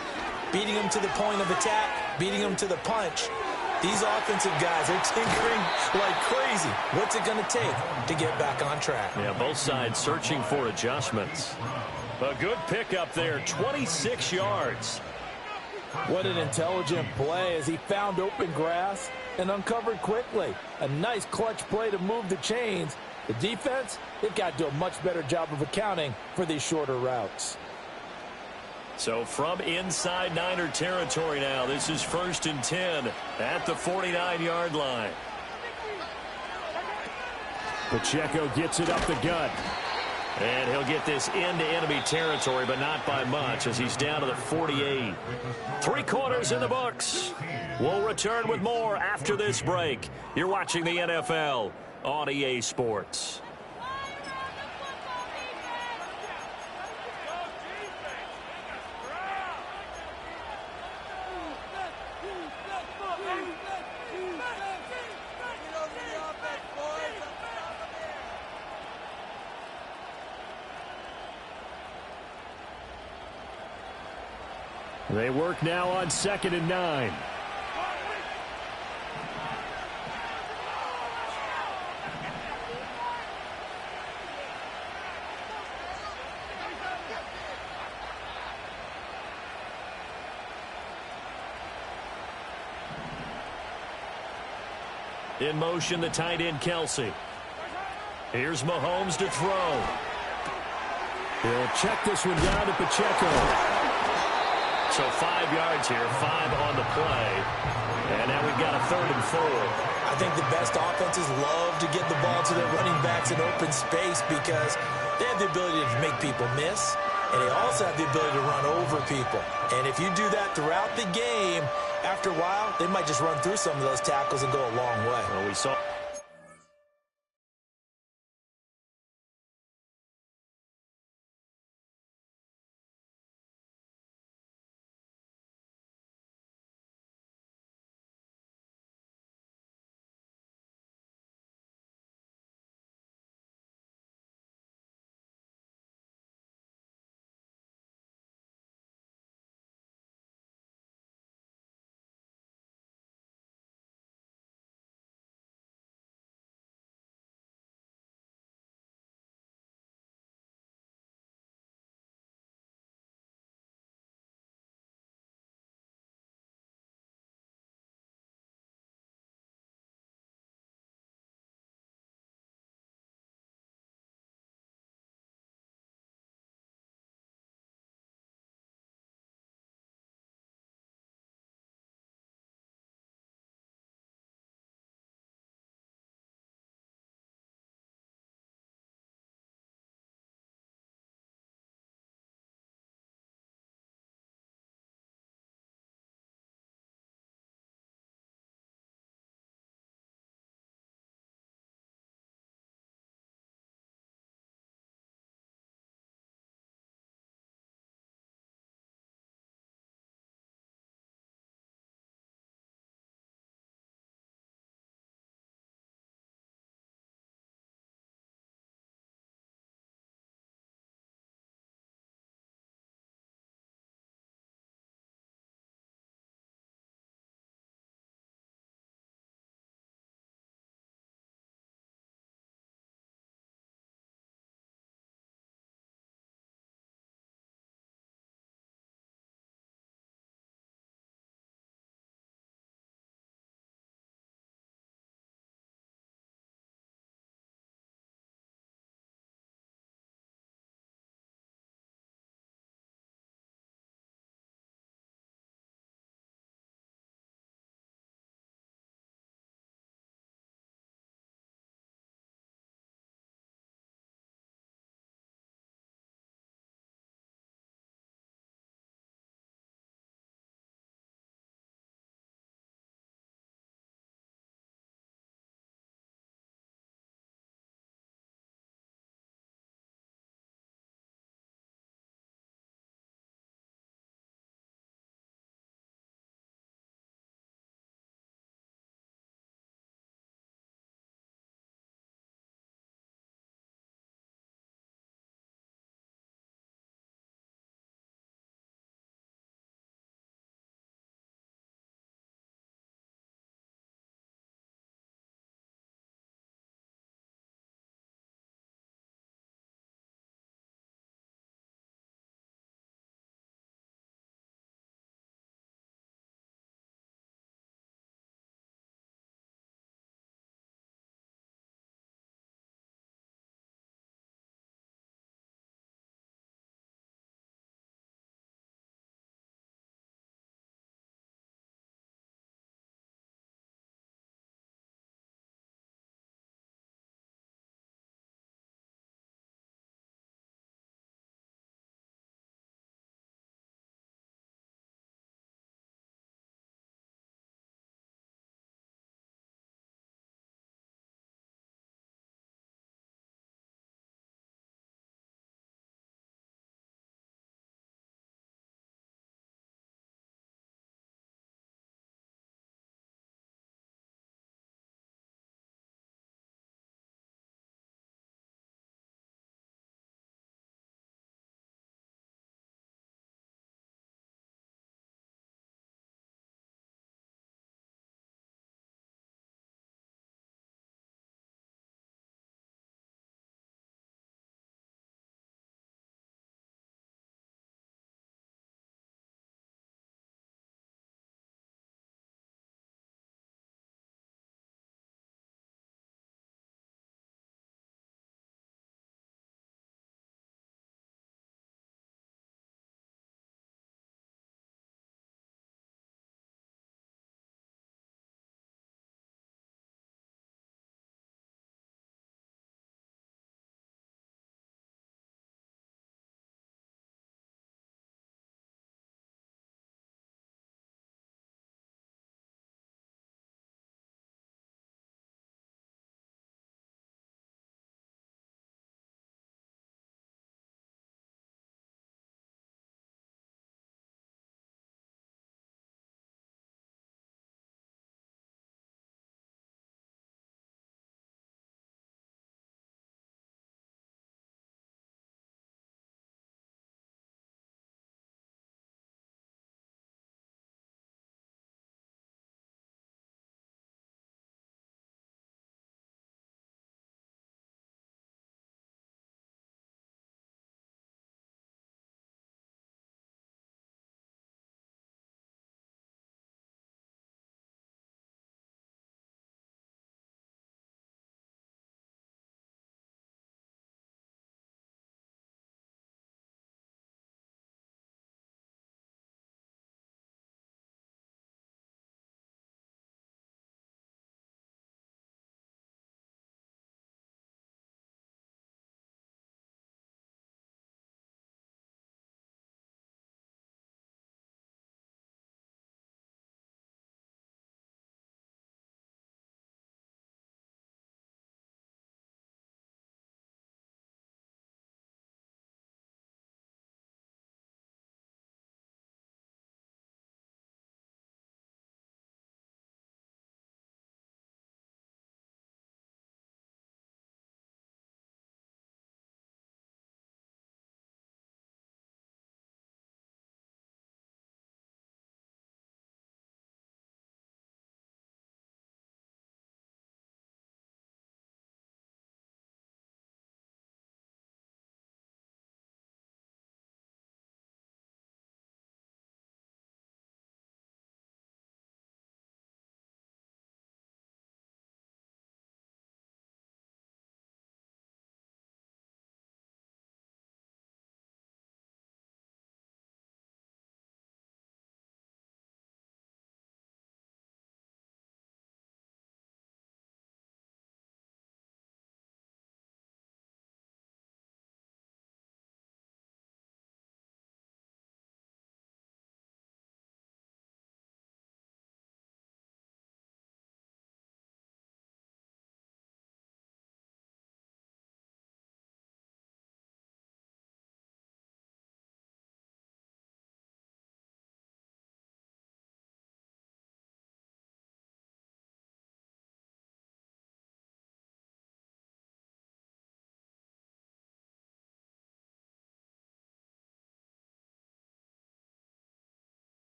Beating them to the point of attack, beating them to the punch. These offensive guys are tinkering like crazy. What's it going to take to get back on track? Yeah, both sides searching for adjustments. A good pickup there, 26 yards. What an intelligent play as he found open grass and uncovered quickly. A nice clutch play to move the chains. The defense, they've got to do a much better job of accounting for these shorter routes. So from inside Niner territory now, this is 1st and 10 at the 49-yard line. Pacheco gets it up the gut. And he'll get this into enemy territory, but not by much as he's down to the 48. 3 quarters in the books. We'll return with more after this break. You're watching the NFL on EA Sports. They work now on 2nd and 9. In motion, the tight end, Kelsey. Here's Mahomes to throw. He'll check this one down to Pacheco. So 5 yards here, 5 on the play. And now we've got a 3rd and 4. I think the best offenses love to get the ball to their running backs in open space because they have the ability to make people miss, and they also have the ability to run over people. And if you do that throughout the game, after a while, they might just run through some of those tackles and go a long way. Well, we saw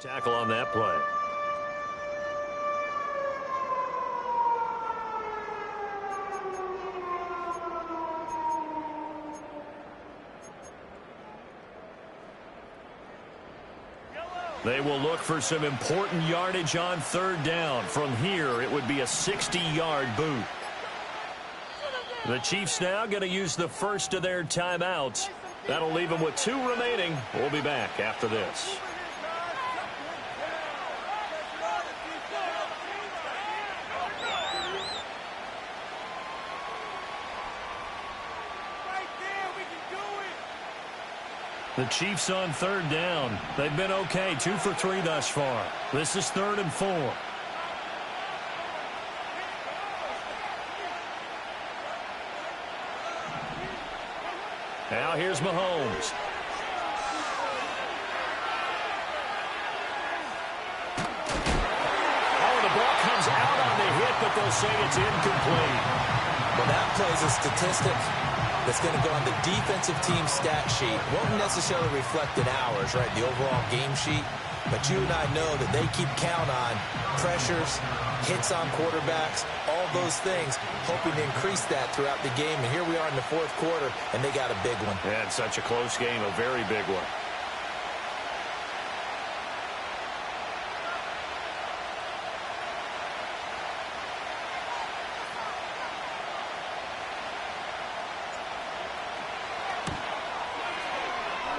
Tackle on that play. They will look for some important yardage on third down. From here, it would be a 60-yard boot. The Chiefs now going to use the first of their timeouts. That'll leave them with 2 remaining. We'll be back after this. The Chiefs on third down. They've been okay, 2 for 3 thus far. This is 3rd and 4. Now here's Mahomes. Oh, the ball comes out on the hit, but they'll say it's incomplete. Well, that plays a statistic that's going to go on the defensive team stat sheet. Won't necessarily reflect in ours, right, the overall game sheet. But you and I know that they keep count on pressures, hits on quarterbacks, all those things, hoping to increase that throughout the game. And here we are in the 4th quarter, and they got a big one. Yeah, it's such a close game, a very big one.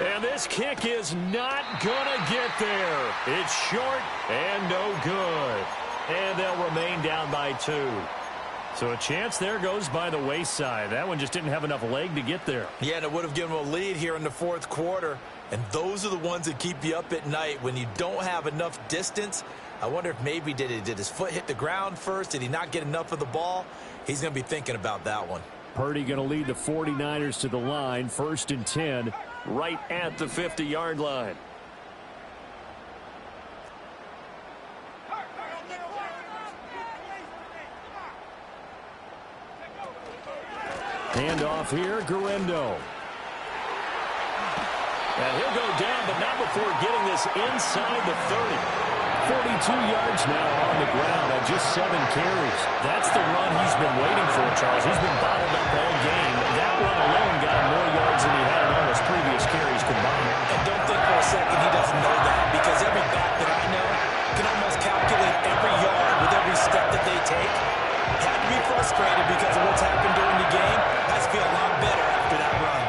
And this kick is not going to get there. It's short and no good. And they'll remain down by 2. So a chance there goes by the wayside. That one just didn't have enough leg to get there. Yeah, and it would have given them a lead here in the 4th quarter. And those are the ones that keep you up at night when you don't have enough distance. I wonder if maybe did his foot hit the ground first? Did he not get enough of the ball? He's going to be thinking about that one. Purdy going to lead the 49ers to the line. 1st and 10. Right at the 50-yard line. Handoff here, Guerrero. And he'll go down, but not before getting this inside the 30. 42 yards now on the ground on just 7 carries. That's the run he's been waiting for, Charles. He's been bottled up all game. That run alone got him more yards than he had in all his previous carries combined. And don't think for a second he doesn't know that, because every back that I know can almost calculate every yard with every step that they take. Had to be frustrated because of what's happened during the game. Has to feel a lot better after that run.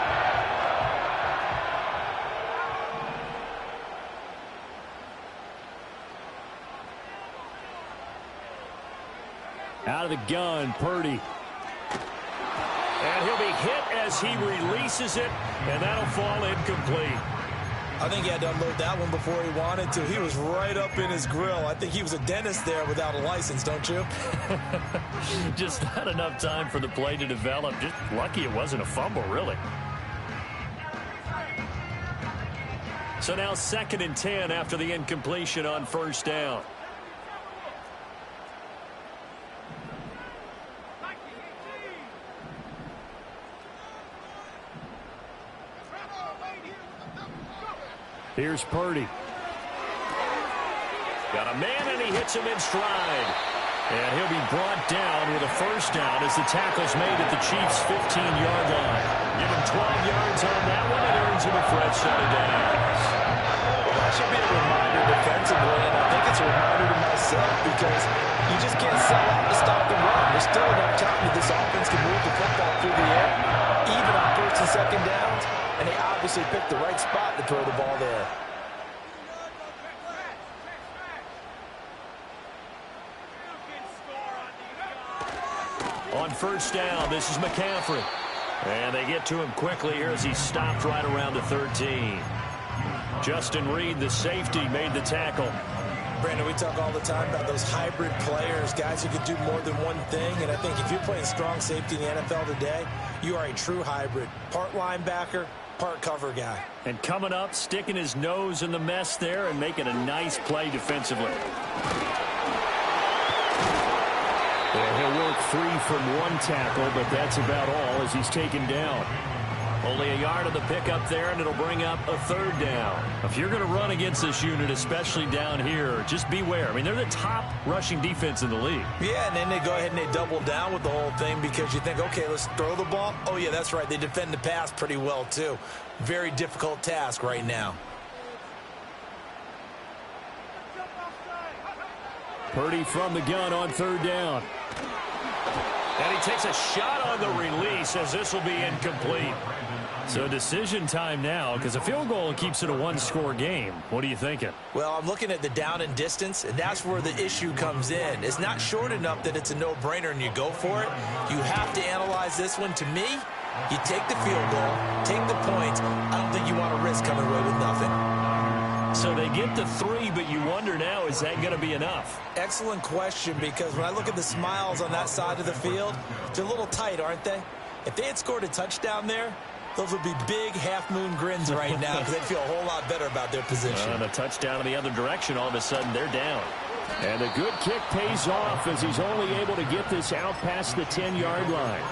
Out of the gun, Purdy. And he'll be hit as he releases it, and that'll fall incomplete. I think he had to unload that one before he wanted to. He was right up in his grill. I think he was a dentist there without a license, don't you? Just not enough time for the play to develop. Just lucky it wasn't a fumble, really. So now 2nd and 10 after the incompletion on 1st down. Here's Purdy. Got a man, and he hits him in stride. And he'll be brought down with a 1st down as the tackle's made at the Chiefs' 15-yard line. Give him 12 yards on that one, and earns him a fresh set of downs. Well, that should be a reminder defensively, and I think it's a reminder to myself, because you just can't sell out to stop the run. There's still enough time that this offense can move the football through the air, even on 1st and 2nd downs. And they obviously picked the right spot to throw the ball there. On 1st down, this is McCaffrey. And they get to him quickly here as he stopped right around the 13. Justin Reed, the safety, made the tackle. Brandon, we talk all the time about those hybrid players, guys who can do more than one thing. And I think if you're playing strong safety in the NFL today, you are a true hybrid. Part linebacker, part cover guy. And coming up, sticking his nose in the mess there and making a nice play defensively. Yeah, he'll work free from one tackle, but that's about all as he's taken down. Only a yard on the pickup there, and it'll bring up a third down. If you're going to run against this unit, especially down here, just beware. I mean, they're the top rushing defense in the league. Yeah, and then they go ahead and they double down with the whole thing because you think, okay, let's throw the ball. Oh, yeah, that's right. They defend the pass pretty well, too. Very difficult task right now. Purdy from the gun on third down. And he takes a shot on the release as this will be incomplete. So decision time now because a field goal keeps it a one-score game. What are you thinking? Well, I'm looking at the down and distance, and that's where the issue comes in. It's not short enough that it's a no-brainer and you go for it. You have to analyze this one. To me, you take the field goal, take the points. I don't think you want to risk coming away with nothing. So they get the 3, but you wonder now, is that going to be enough? Excellent question, because when I look at the smiles on that side of the field, they're a little tight, aren't they? If they had scored a touchdown there, those would be big half-moon grins right now because they'd feel a whole lot better about their position. And a touchdown in the other direction, all of a sudden they're down. And a good kick pays off as he's only able to get this out past the 10-yard line.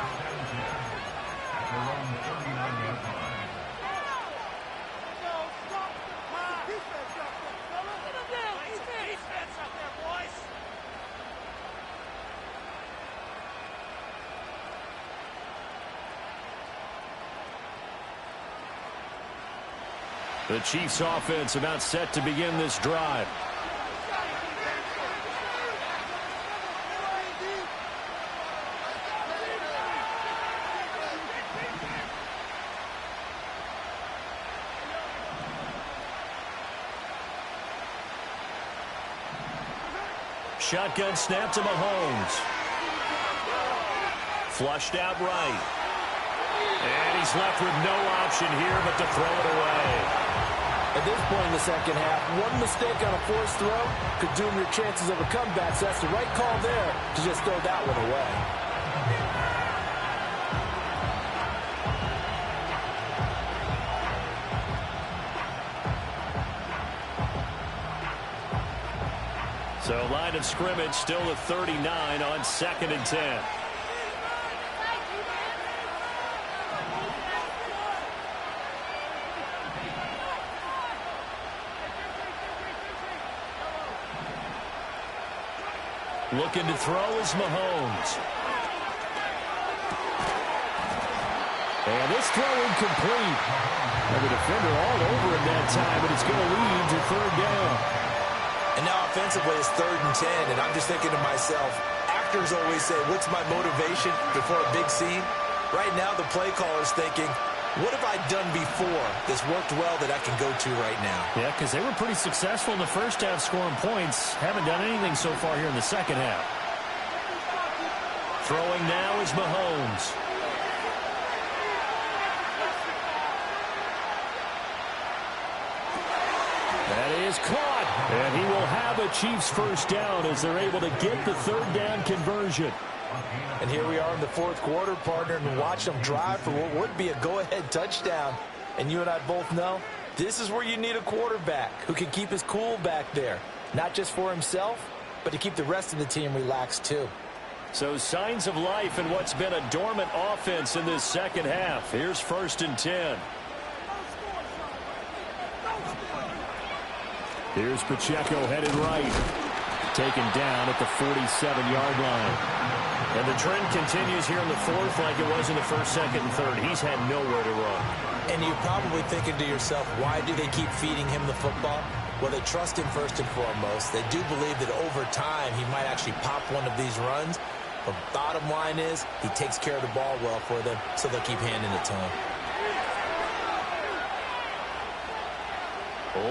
The Chiefs offense about set to begin this drive. Shotgun snap to Mahomes. Flushed out right. And he's left with no option here but to throw it away. At this point in the second half, one mistake on a forced throw could doom your chances of a comeback. So that's the right call there to just throw that one away. So line of scrimmage still at 39 on 2nd and 10. Looking to throw is Mahomes. And this throw incomplete. And the defender all over him that time, but it's going to lead to third down. And now offensively it's 3rd and 10, and I'm just thinking to myself, actors always say, what's my motivation before a big scene? Right now the play caller's thinking, what have I done before that's worked well that I can go to right now? Yeah, because they were pretty successful in the first half scoring points. Haven't done anything so far here in the second half. Throwing now is Mahomes. That is caught. And he will have a Chiefs first down as they're able to get the third down conversion. And here we are in the 4th quarter, partner, and watch them drive for what would be a go-ahead touchdown. And you and I both know this is where you need a quarterback who can keep his cool back there. Not just for himself, but to keep the rest of the team relaxed too. So signs of life in what's been a dormant offense in this second half. Here's 1st and 10. Here's Pacheco headed right. Taken down at the 47-yard line. And the trend continues here in the 4th like it was in the 1st, 2nd, and 3rd. He's had nowhere to run. And you're probably thinking to yourself, why do they keep feeding him the football? Well, they trust him first and foremost. They do believe that over time he might actually pop one of these runs. But bottom line is he takes care of the ball well for them, so they'll keep handing it to him.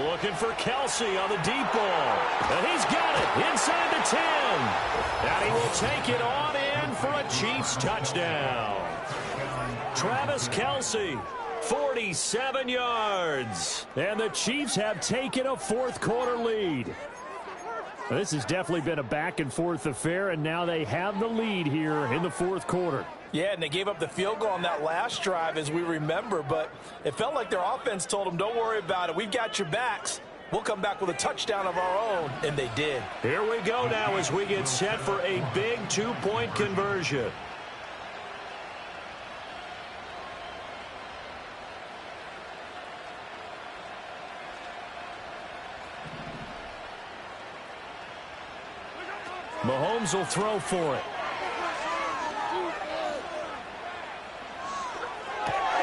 Looking for Kelsey on the deep ball. And he's got it inside the 10. And he will take it on in for a Chiefs touchdown. Travis Kelsey, 47 yards. And the Chiefs have taken a 4th quarter lead. This has definitely been a back-and-forth affair, and now they have the lead here in the 4th quarter. Yeah, and they gave up the field goal on that last drive, as we remember, but it felt like their offense told them, don't worry about it. We've got your backs. We'll come back with a touchdown of our own, and they did. Here we go now as we get set for a big 2-point conversion. Mahomes will throw for it.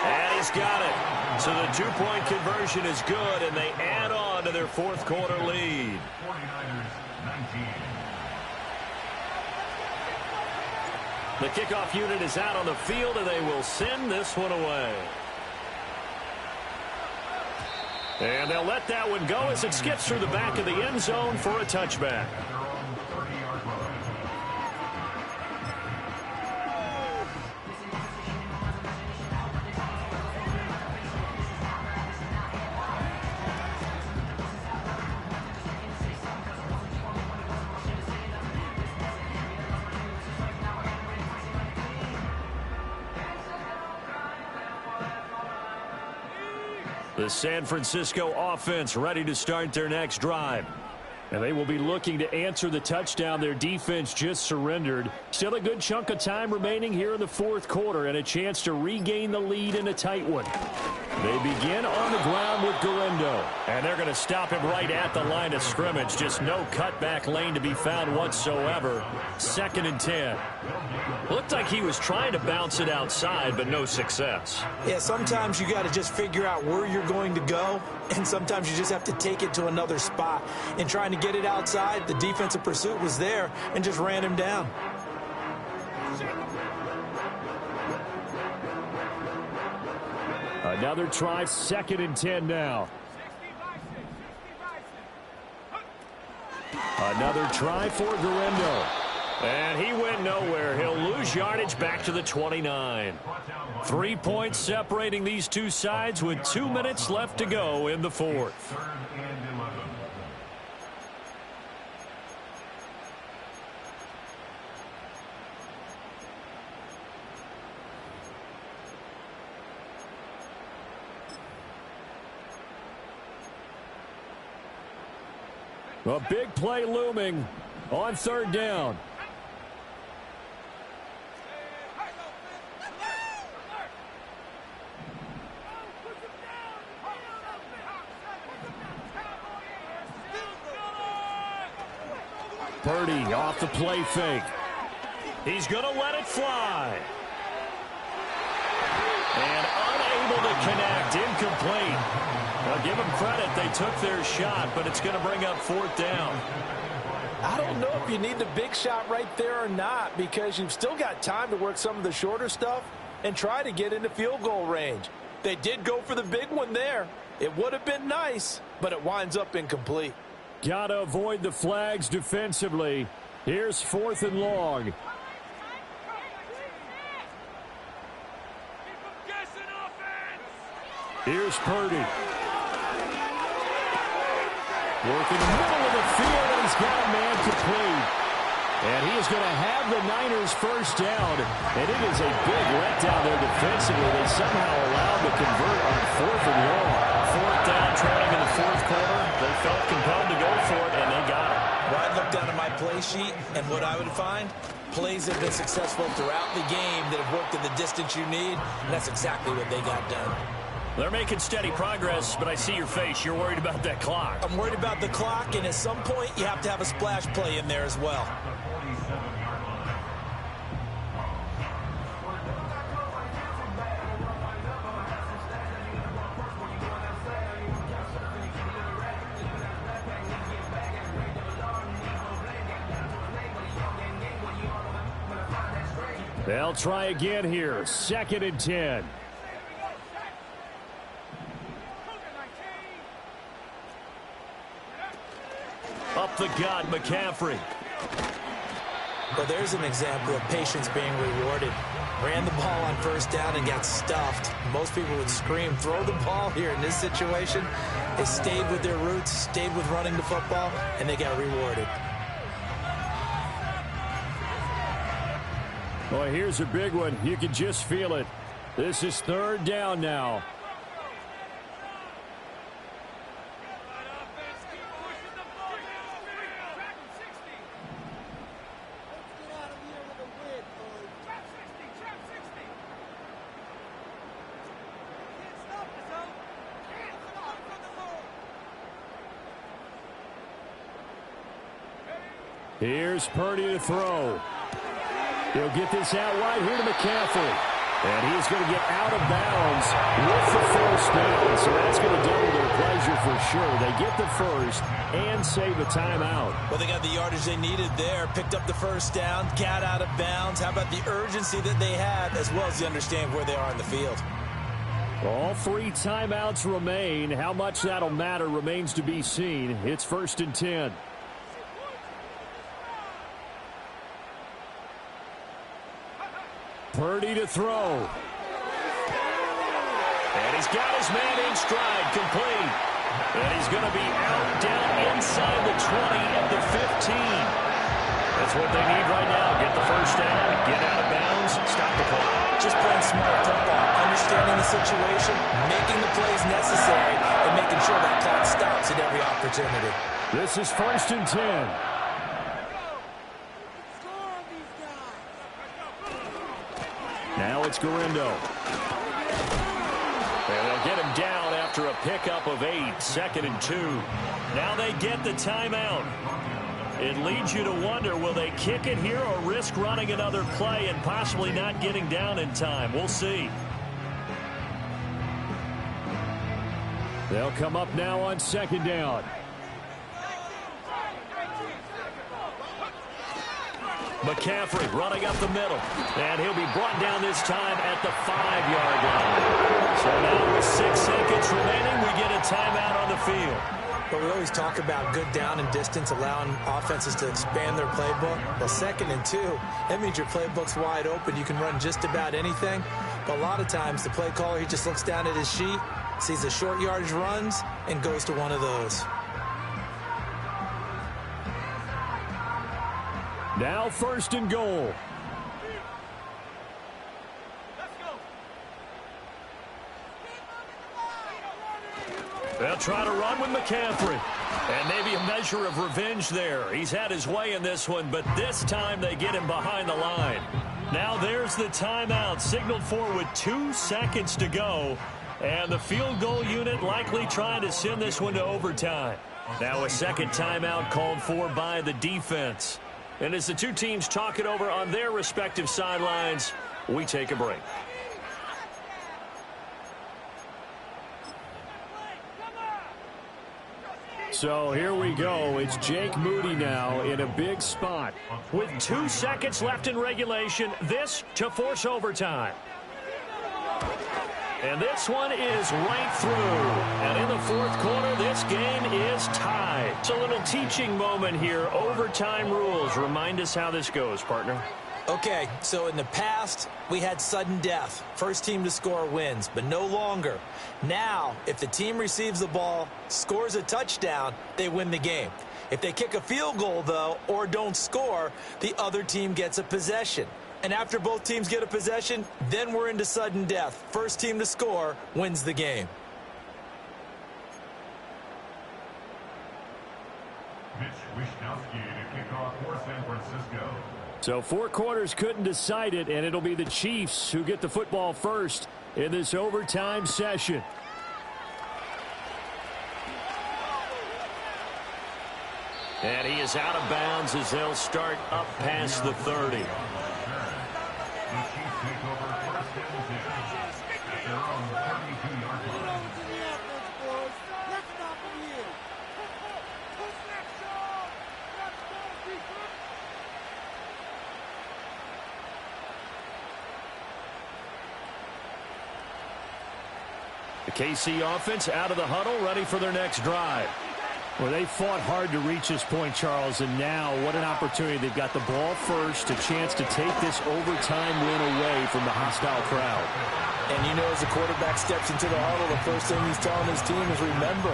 And he's got it. So the two-point conversion is good, and they add on to their fourth quarter lead. 49ers 19. The kickoff unit is out on the field, and they will send this one away. And they'll let that one go as it skips through the back of the end zone for a touchback. The San Francisco offense ready to start their next drive. And they will be looking to answer the touchdown their defense just surrendered. Still a good chunk of time remaining here in the fourth quarter and a chance to regain the lead in a tight one. They begin on the ground with Guerrero. And they're going to stop him right at the line of scrimmage. Just no cutback lane to be found whatsoever. 2nd and 10. Looked like he was trying to bounce it outside, but no success. Yeah, sometimes you got to just figure out where you're going to go, and sometimes you just have to take it to another spot. In trying to get it outside, the defensive pursuit was there and just ran him down. Another try, 2nd and 10 now. Another try for Guerrero. And he went nowhere. He'll lose yardage back to the 29. 3 points separating these two sides with 2 minutes left to go in the fourth. 3rd and 11. A big play looming on 3rd down. Purdy off the play fake. He's going to let it fly. And unable to connect. Incomplete. I'll give them credit. They took their shot, but it's going to bring up 4th down. I don't know if you need the big shot right there or not, because you've still got time to work some of the shorter stuff and try to get into field goal range. They did go for the big one there. It would have been nice, but it winds up incomplete. Got to avoid the flags defensively. Here's 4th and long. Here's Purdy. Working the middle of the field, and he's got a man complete. And he is going to have the Niners first down. And it is a big letdown there defensively. They somehow allowed to convert on 4th and long. 4th down, trailing in the fourth quarter. They felt compelled to go for it, and they got it. Well, I'd look down at my play sheet, and what I would find, plays have been successful throughout the game that have worked at the distance you need, and that's exactly what they got done. They're making steady progress, but I see your face. You're worried about that clock. I'm worried about the clock, and at some point, you have to have a splash play in there as well. They'll try again here. 2nd and 10. Up the gut, McCaffrey. Well, there's an example of patience being rewarded. Ran the ball on 1st down and got stuffed. Most people would scream, throw the ball here. In this situation, they stayed with their roots, stayed with running the football, and they got rewarded. Well, here's a big one. You can just feel it. This is 3rd down now. Here's Purdy to throw. He'll get this out wide here to McCaffrey. And he's going to get out of bounds with the first down. So that's going to double their pleasure for sure. They get the first and save a timeout. Well, they got the yardage they needed there. Picked up the first down, got out of bounds. How about the urgency that they have, as well as the understanding where they are in the field? All 3 timeouts remain. How much that'll matter remains to be seen. It's 1st and 10. Purdy to throw. And he's got his man in stride, complete. And he's going to be out down inside the 20 at the 15. That's what they need right now. Get the first down, get out of bounds, stop the clock. Just playing smart football, understanding the situation, making the plays necessary, and making sure that clock stops at every opportunity. This is 1st and 10. Now it's Garindo. And they'll get him down after a pickup of 8, 2nd and 2. Now they get the timeout. It leads you to wonder, will they kick it here or risk running another play and possibly not getting down in time? We'll see. They'll come up now on 2nd down. McCaffrey running up the middle. And he'll be brought down this time at the 5-yard line. So now with 6 seconds remaining, we get a timeout on the field. But we always talk about good down and distance, allowing offenses to expand their playbook. Well, 2nd and 2, that means your playbook's wide open. You can run just about anything. But a lot of times, the play caller, he just looks down at his sheet, sees the short yardage runs, and goes to one of those. Now 1st and goal. They'll try to run with McCaffrey. And maybe a measure of revenge there. He's had his way in this one, but this time they get him behind the line. Now there's the timeout, signaled for with 2 seconds to go. And the field goal unit likely trying to send this one to overtime. Now a 2nd timeout called for by the defense. And as the 2 teams talk it over on their respective sidelines, we take a break. So here we go. It's Jake Moody now in a big spot. With 2 seconds left in regulation, this to force overtime. And this one is right through. And in the 4th quarter, this game is tied. It's a little teaching moment here. Overtime rules. Remind us how this goes, partner. Okay, so in the past, we had sudden death. First team to score wins, but no longer. Now, if the team receives the ball, scores a touchdown, they win the game. If they kick a field goal, though, or don't score, the other team gets a possession. And after both teams get a possession, then we're into sudden death. First team to score wins the game. Mitch Wishnowsky to kick off for San Francisco. So 4 quarters couldn't decide it, and it'll be the Chiefs who get the football first in this overtime session. And he is out of bounds as they'll start up past the 30. The Chiefs take over 1st and 10 at their own 32-yard line. The KC offense out of the huddle, ready for their next drive. Well, they fought hard to reach this point, Charles, and now what an opportunity. They've got the ball first, a chance to take this overtime win away from the hostile crowd. And you know, as the quarterback steps into the huddle, the first thing he's telling his team is, remember,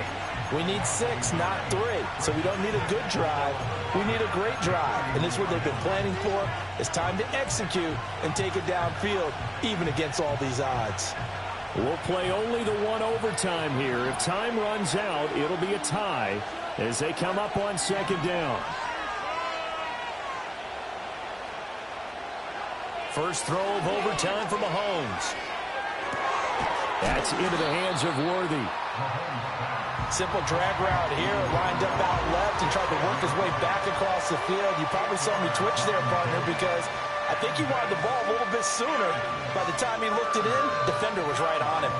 we need 6, not 3. So we don't need a good drive. We need a great drive. And this is what they've been planning for. It's time to execute and take it downfield, even against all these odds. We'll play only the 1 overtime here. If time runs out, it'll be a tie as they come up on 2nd down. First throw of overtime for Mahomes. That's into the hands of Worthy. Simple drag route here, lined up out left and tried to work his way back across the field. You probably saw me twitch there, partner, because I think he wanted the ball a little bit sooner. By the time he looked it in, defender was right on him.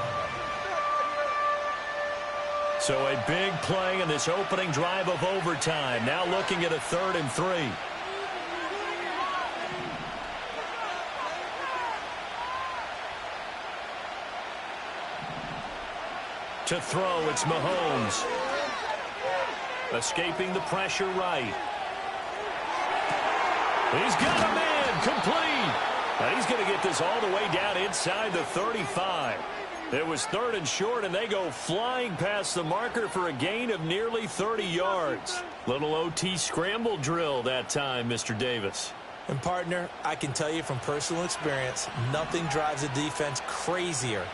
So a big play in this opening drive of overtime. Now looking at a 3rd and 3. To throw, it's Mahomes. Escaping the pressure right. He's got a man, complete. And he's going to get this all the way down inside the 35. It was 3rd and short, and they go flying past the marker for a gain of nearly 30 yards. Little OT scramble drill that time, Mr. Davis. And, partner, I can tell you from personal experience, nothing drives a defense crazier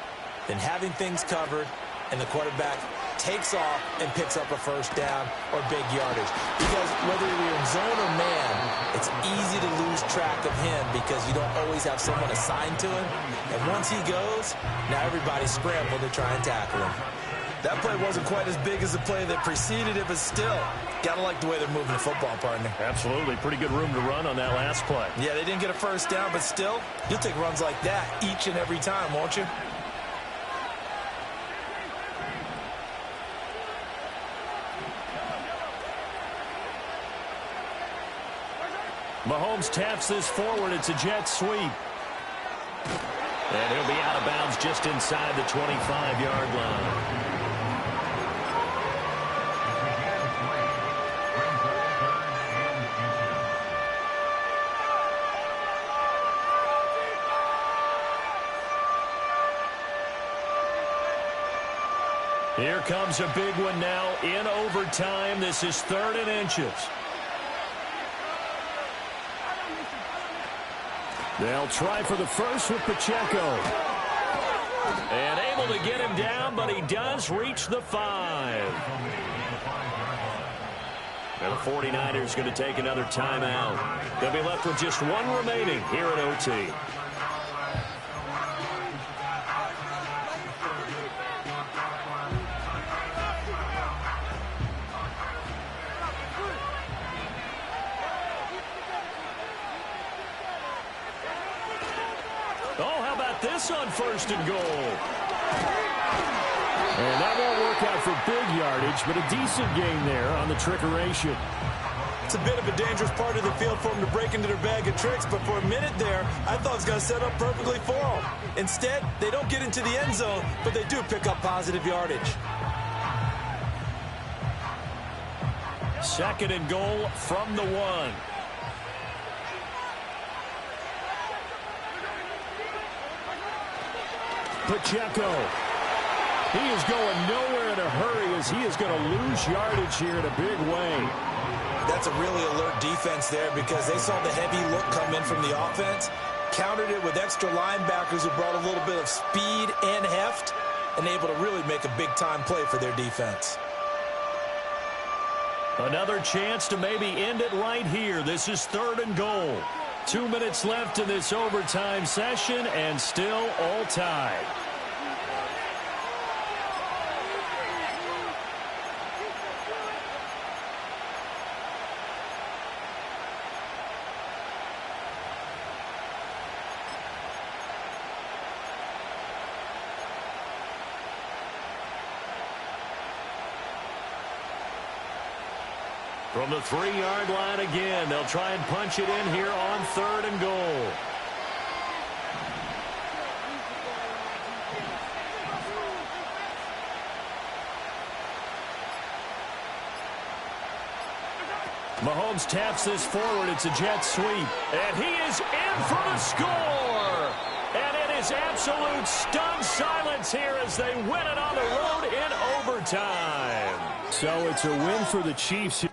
than having things covered and the quarterback takes off and picks up a 1st down or big yardage. Because whether you're in zone or man, it's easy to lose track of him because you don't always have someone assigned to him. And once he goes, now everybody's scrambling to try and tackle him. That play wasn't quite as big as the play that preceded it, but still, gotta like the way they're moving the football, partner. Absolutely. Pretty good room to run on that last play. Yeah, they didn't get a 1st down, but still, you'll take runs like that each and every time, won't you? Mahomes taps this forward. It's a jet sweep. And he'll be out of bounds just inside the 25-yard line. Here comes a big one now in overtime. This is 3rd and inches. They'll try for the first with Pacheco. And able to get him down, but he does reach the 5. And the 49ers going to take another timeout. They'll be left with just one remaining here at OT. Oh, how about this on 1st and goal? And that won't work out for big yardage, but a decent gain there on the trickeration. It's a bit of a dangerous part of the field for them to break into their bag of tricks, but for a minute there, I thought it was going to set up perfectly for them. Instead, they don't get into the end zone, but they do pick up positive yardage. 2nd and goal from the 1. Pacheco. He is going nowhere in a hurry as he is going to lose yardage here in a big way. That's a really alert defense there because they saw the heavy look come in from the offense, countered it with extra linebackers who brought a little bit of speed and heft, and able to really make a big-time play for their defense. Another chance to maybe end it right here. This is 3rd and goal. 2 minutes left in this overtime session, and still all tied. From the 3-yard line again, they'll try and punch it in here on 3rd and goal. Mahomes taps this forward. It's a jet sweep. And he is in for the score. And it is absolute stunned silence here as they win it on the road in overtime. So it's a win for the Chiefs.